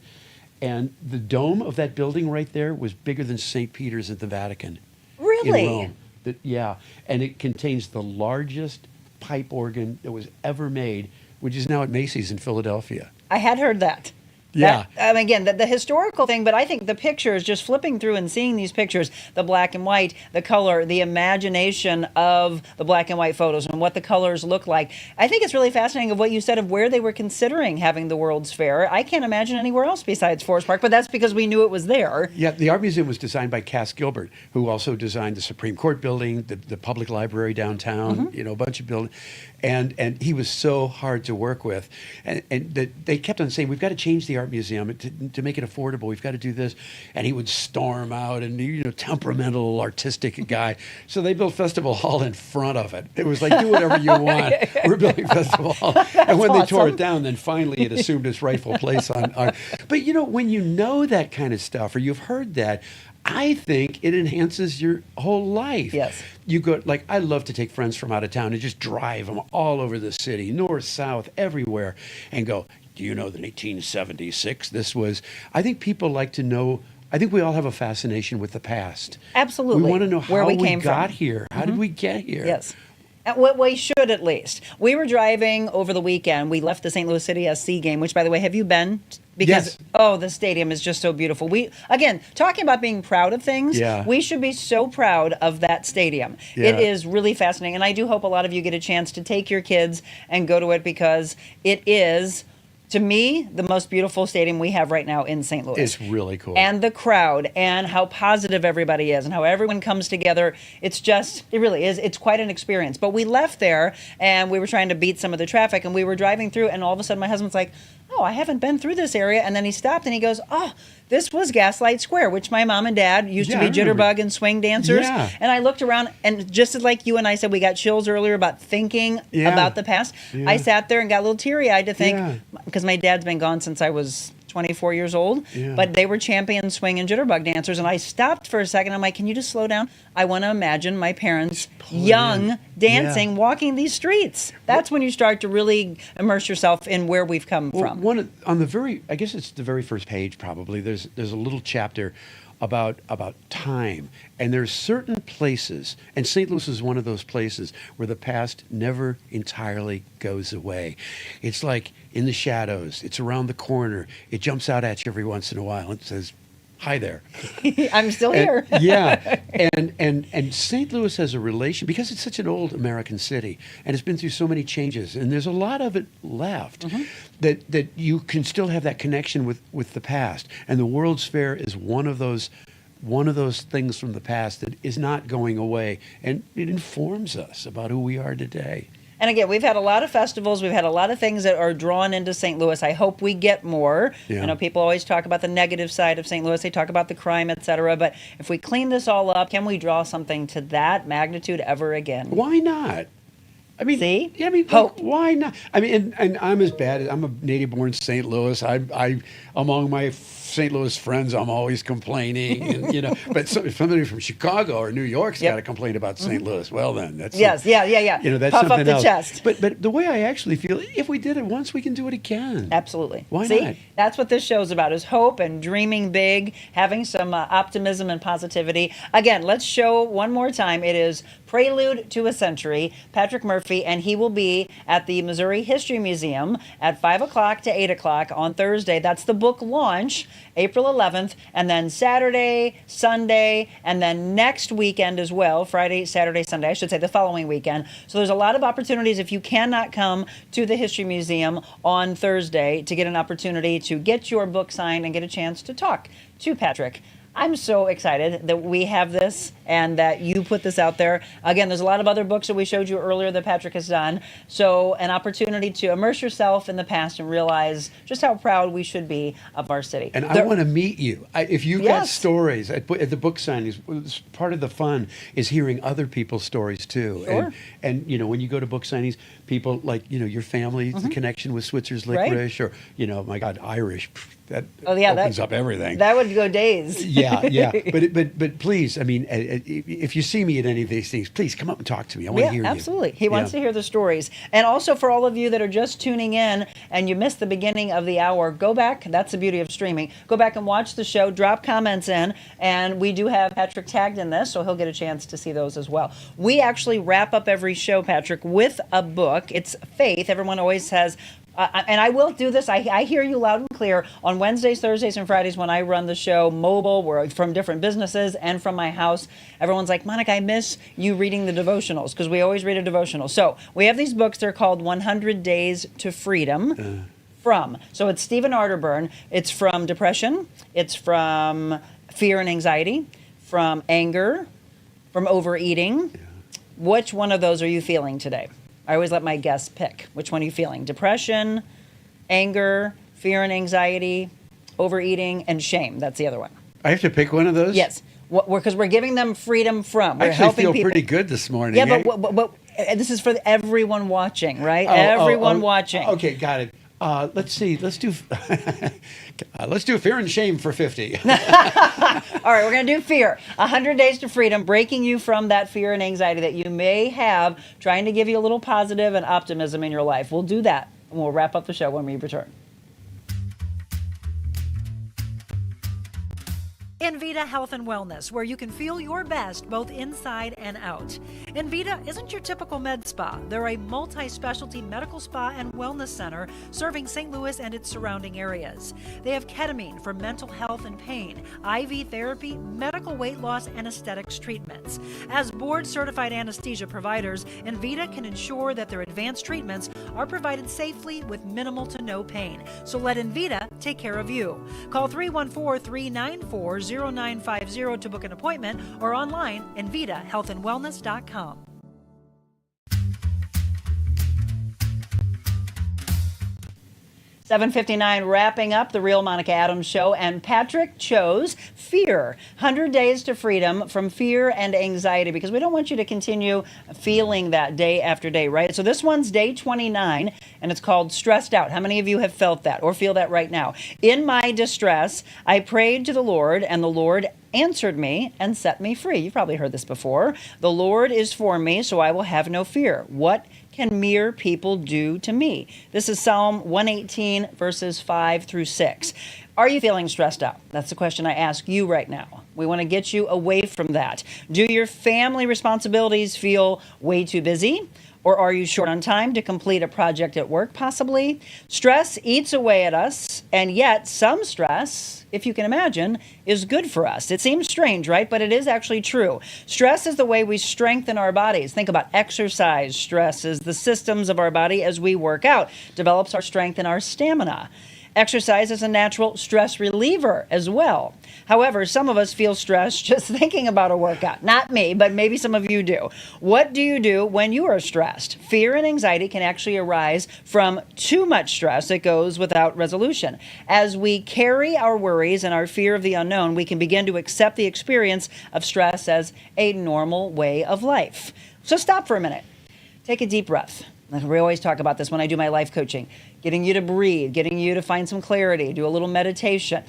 And the dome of that building right there was bigger than St. Peter's at the Vatican. Really? In Rome. Yeah, and it contains the largest pipe organ that was ever made, which is now at Macy's in Philadelphia. I had heard that. Yeah. Again, the historical thing, but I think the pictures, just flipping through and seeing these pictures, the black and white, the color, the imagination of the black and white photos and what the colors look like. I think it's really fascinating of what you said of where they were considering having the World's Fair. I can't imagine anywhere else besides Forest Park, but that's because we knew it was there. Yeah, the art museum was designed by Cass Gilbert, who also designed the Supreme Court building, the public library downtown, a bunch of buildings. And he was so hard to work with. And they kept on saying, we've got to change the art museum to make it affordable. We've got to do this. And he would storm out, and, temperamental, artistic guy. So they built Festival Hall in front of it. It was like, do whatever you want. We're building Festival Hall. And when they tore it down, then finally it assumed its rightful place on art. But, when you know that kind of stuff, or you've heard that, I think it enhances your whole life. Yes. You go, like, I love to take friends from out of town and just drive them all over the city, north, south, everywhere, and go, do you know that 1876 this was? I think people like to know. I think we all have a fascination with the past. Absolutely. We want to know where how we we came got from. here. How did we get here? Yes. What we should, at least. We were driving over the weekend. We left the St. Louis City SC game, which, by the way, have you been? Because, yes. The stadium is just so beautiful. Again, talking about being proud of things, we should be so proud of that stadium. Yeah. It is really fascinating. And I do hope a lot of you get a chance to take your kids and go to it, because it is, to me, the most beautiful stadium we have right now in St. Louis. It's really cool. And the crowd, and how positive everybody is, and how everyone comes together. It really is. It's quite an experience. But we left there, and we were trying to beat some of the traffic, and we were driving through, and all of a sudden my husband's like, oh, I haven't been through this area. And then he stopped and he goes, oh, this was Gaslight Square, which my mom and dad used to be jitterbug and swing dancers. Yeah. And I looked around, and just as like you and I said, we got chills earlier about thinking about the past. Yeah. I sat there and got a little teary-eyed to think, because my dad's been gone since I was 24 years old, but they were champion swing and jitterbug dancers. And I stopped for a second. I'm like, can you just slow down? I want to imagine my parents young, dancing, walking these streets. That's when you start to really immerse yourself in where we've come from. I guess it's the very first page probably, there's a little chapter about time. And there's certain places, and St. Louis is one of those places, where the past never entirely goes away. It's like in the shadows. It's around the corner. It jumps out at you every once in a while and says, Hi there. I'm still here. Yeah, and St. Louis has a relation because it's such an old American city, and it's been through so many changes, and there's a lot of it left that you can still have that connection with the past, and the World's Fair is one of those things from the past that is not going away, and it informs us about who we are today. And again, we've had a lot of festivals. We've had a lot of things that are drawn into St. Louis. I hope we get more. Yeah. I know people always talk about the negative side of St. Louis. They talk about the crime, et cetera. But if we clean this all up, can we draw something to that magnitude ever again? Why not? I mean, See? Yeah, I mean, Hope. why not? I mean, and I'm as bad as I'm a native-born St. Louis. I among my St. Louis friends, I'm always complaining, and But if somebody from Chicago or New York's got to complain about St. Louis, well, then that's Yeah. That's Puff something up the else. chest. But the way I actually feel, if we did it once, we can do it again. Absolutely. Why See? not? That's what this show's about, is hope and dreaming big, having some optimism and positivity. Again, let's show one more time. It is Prelude to a Century, Patrick Murphy, and he will be at the Missouri History Museum at 5 o'clock to 8 o'clock on Thursday. That's the book launch, April 11th, and then Saturday, Sunday, and then next weekend as well, Friday, Saturday, Sunday, I should say the following weekend. So there's a lot of opportunities if you cannot come to the History Museum on Thursday to get an opportunity to get your book signed and get a chance to talk to Patrick. I'm so excited that we have this and that you put this out there. Again, there's a lot of other books that we showed you earlier that Patrick has done. So an opportunity to immerse yourself in the past and realize just how proud we should be of our city. And I want to meet you. If you got Yes. stories at the book signings, part of the fun is hearing other people's stories too. Sure. And when you go to book signings, people like your family, the connection with Switzer's Right. licorice, or my God, Irish. That that opens up everything. That would go days. Yeah. But please, I mean, if you see me at any of these things, please come up and talk to me. I want to hear you. Absolutely. He wants to hear the stories. And also for all of you that are just tuning in and you missed the beginning of the hour, go back. That's the beauty of streaming. Go back and watch the show, drop comments in, and we do have Patrick tagged in this, so he'll get a chance to see those as well. We actually wrap up every show, Patrick, with a book. It's faith. Everyone always says, and I will do this. I hear you loud and clear on Wednesdays, Thursdays, and Fridays when I run the show mobile. We're from different businesses and from my house. Everyone's like, Monica, I miss you reading the devotionals, because we always read a devotional. So we have these books. They're called 100 Days to Freedom. So it's Stephen Arterburn. It's from depression. It's from fear and anxiety, from anger, from overeating. Which one of those are you feeling today? I always let my guests pick. Which one are you feeling? Depression, anger, fear and anxiety, overeating, and shame. That's the other one. I have to pick one of those? Yes, because we're giving them freedom from. We're I actually helping feel people. pretty good this morning. Yeah, but this is for everyone watching, right? Everyone watching. Okay, got it. Let's see. Let's do fear and shame for 50. All right, we're going to do fear. 100 Days to Freedom, breaking you from that fear and anxiety that you may have, trying to give you a little positive and optimism in your life. We'll do that, and we'll wrap up the show when we return. Envita Health and Wellness, where you can feel your best both inside and out. Envita isn't your typical med spa. They're a multi-specialty medical spa and wellness center serving St. Louis and its surrounding areas. They have ketamine for mental health and pain, IV therapy, medical weight loss, and aesthetics treatments. As board-certified anesthesia providers, Envita can ensure that their advanced treatments are provided safely with minimal to no pain. So let Envita take care of you. Call 314-394-0950 to book an appointment, or online, envitahealthandwellness.com. $7:59, wrapping up the Real Monica Adams show, and Patrick chose fear. 100 Days to Freedom from fear and anxiety, because we don't want you to continue feeling that day after day, right? So this one's day 29, and it's called Stressed Out. How many of you have felt that or feel that right now? In my distress, I prayed to the Lord, and the Lord answered me and set me free. You've probably heard this before. The Lord is for me, so I will have no fear. What can mere people do to me? This is Psalm 118, verses 5 through 6. Are you feeling stressed out? That's the question I ask you right now. We want to get you away from that. Do your family responsibilities feel way too busy? Or are you short on time to complete a project at work, possibly? Stress eats away at us, and yet some stress, if you can imagine, is good for us. It seems strange, right? But it is actually true. Stress is the way we strengthen our bodies. Think about exercise. Stresses the systems of our body as we work out, develops our strength and our stamina. Exercise is a natural stress reliever as well. However, some of us feel stressed just thinking about a workout. Not me, but maybe some of you do. What do you do when you are stressed? Fear and anxiety can actually arise from too much stress that goes without resolution. As we carry our worries and our fear of the unknown, we can begin to accept the experience of stress as a normal way of life. So stop for a minute. Take a deep breath. We always talk about this when I do my life coaching, getting you to breathe, getting you to find some clarity, do a little meditation.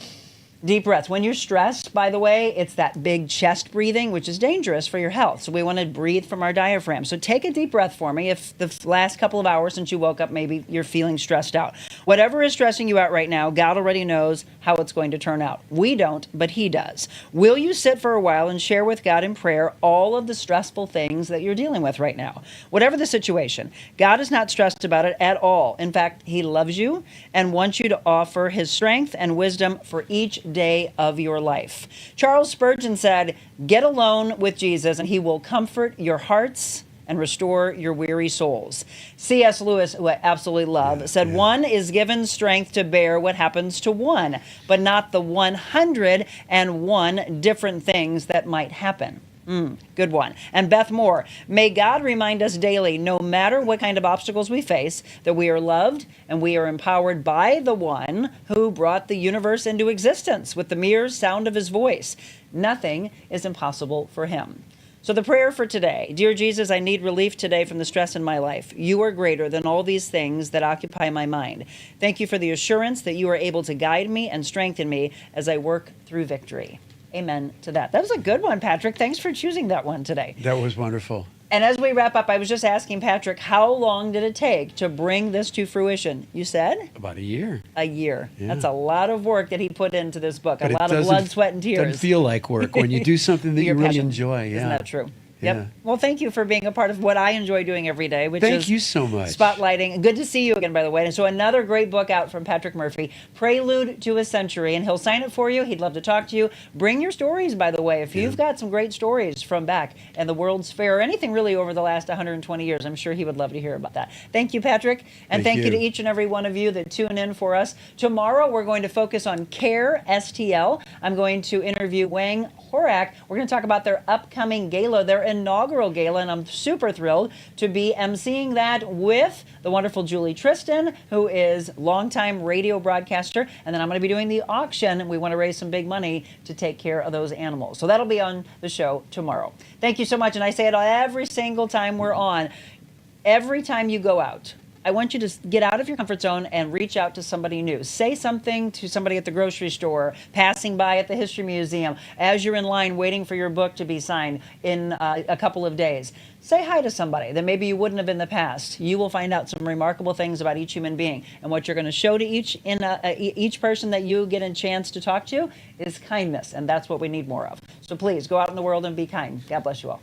Deep breaths. When you're stressed, by the way, it's that big chest breathing, which is dangerous for your health. So we want to breathe from our diaphragm. So take a deep breath for me. If the last couple of hours since you woke up, maybe you're feeling stressed out. Whatever is stressing you out right now, God already knows how it's going to turn out. We don't, but He does. Will you sit for a while and share with God in prayer all of the stressful things that you're dealing with right now? Whatever the situation, God is not stressed about it at all. In fact, He loves you and wants you to offer His strength and wisdom for each day of your life. Charles Spurgeon said, "Get alone with Jesus and He will comfort your hearts and restore your weary souls." C.S. Lewis, who I absolutely love, said, "One is given strength to bear what happens to one, but not the 101 different things that might happen." Good one. And Beth Moore, may God remind us daily, no matter what kind of obstacles we face, that we are loved and we are empowered by the one who brought the universe into existence with the mere sound of His voice. Nothing is impossible for Him. So the prayer for today: Dear Jesus, I need relief today from the stress in my life. You are greater than all these things that occupy my mind. Thank you for the assurance that you are able to guide me and strengthen me as I work through victory. Amen to that. That was a good one, Patrick. Thanks for choosing that one today. That was wonderful. And as we wrap up, I was just asking Patrick, how long did it take to bring this to fruition? You said? About a year. A year. Yeah. That's a lot of work that he put into this book. But a lot of blood, sweat, and tears. It doesn't feel like work when you do something that you Your really passion. enjoy. Yeah. Isn't that true? Yeah. Yep. Well, thank you for being a part of what I enjoy doing every day, which is Thank you so much. spotlighting. Good to see you again, by the way. And so another great book out from Patrick Murphy, Prelude to a Century, and he'll sign it for you. He'd love to talk to you. Bring your stories, by the way. If you've got some great stories from back in the World's Fair or anything really over the last 120 years, I'm sure he would love to hear about that. Thank you, Patrick. And thank you to each and every one of you that tune in for us. Tomorrow, we're going to focus on CARE STL. I'm going to interview Wang Horak. We're going to talk about their upcoming gala, their inaugural gala, and I'm super thrilled to be emceeing that with the wonderful Julie Tristan, who is longtime radio broadcaster, and then I'm going to be doing the auction. We want to raise some big money to take care of those animals. So that'll be on the show tomorrow. Thank you so much, and I say it every single time we're on. Every time you go out, I want you to get out of your comfort zone and reach out to somebody new. Say something to somebody at the grocery store, passing by at the History Museum, as you're in line waiting for your book to be signed in a couple of days. Say hi to somebody that maybe you wouldn't have in the past. You will find out some remarkable things about each human being. And what you're going to show to each person that you get a chance to talk to is kindness. And that's what we need more of. So please go out in the world and be kind. God bless you all.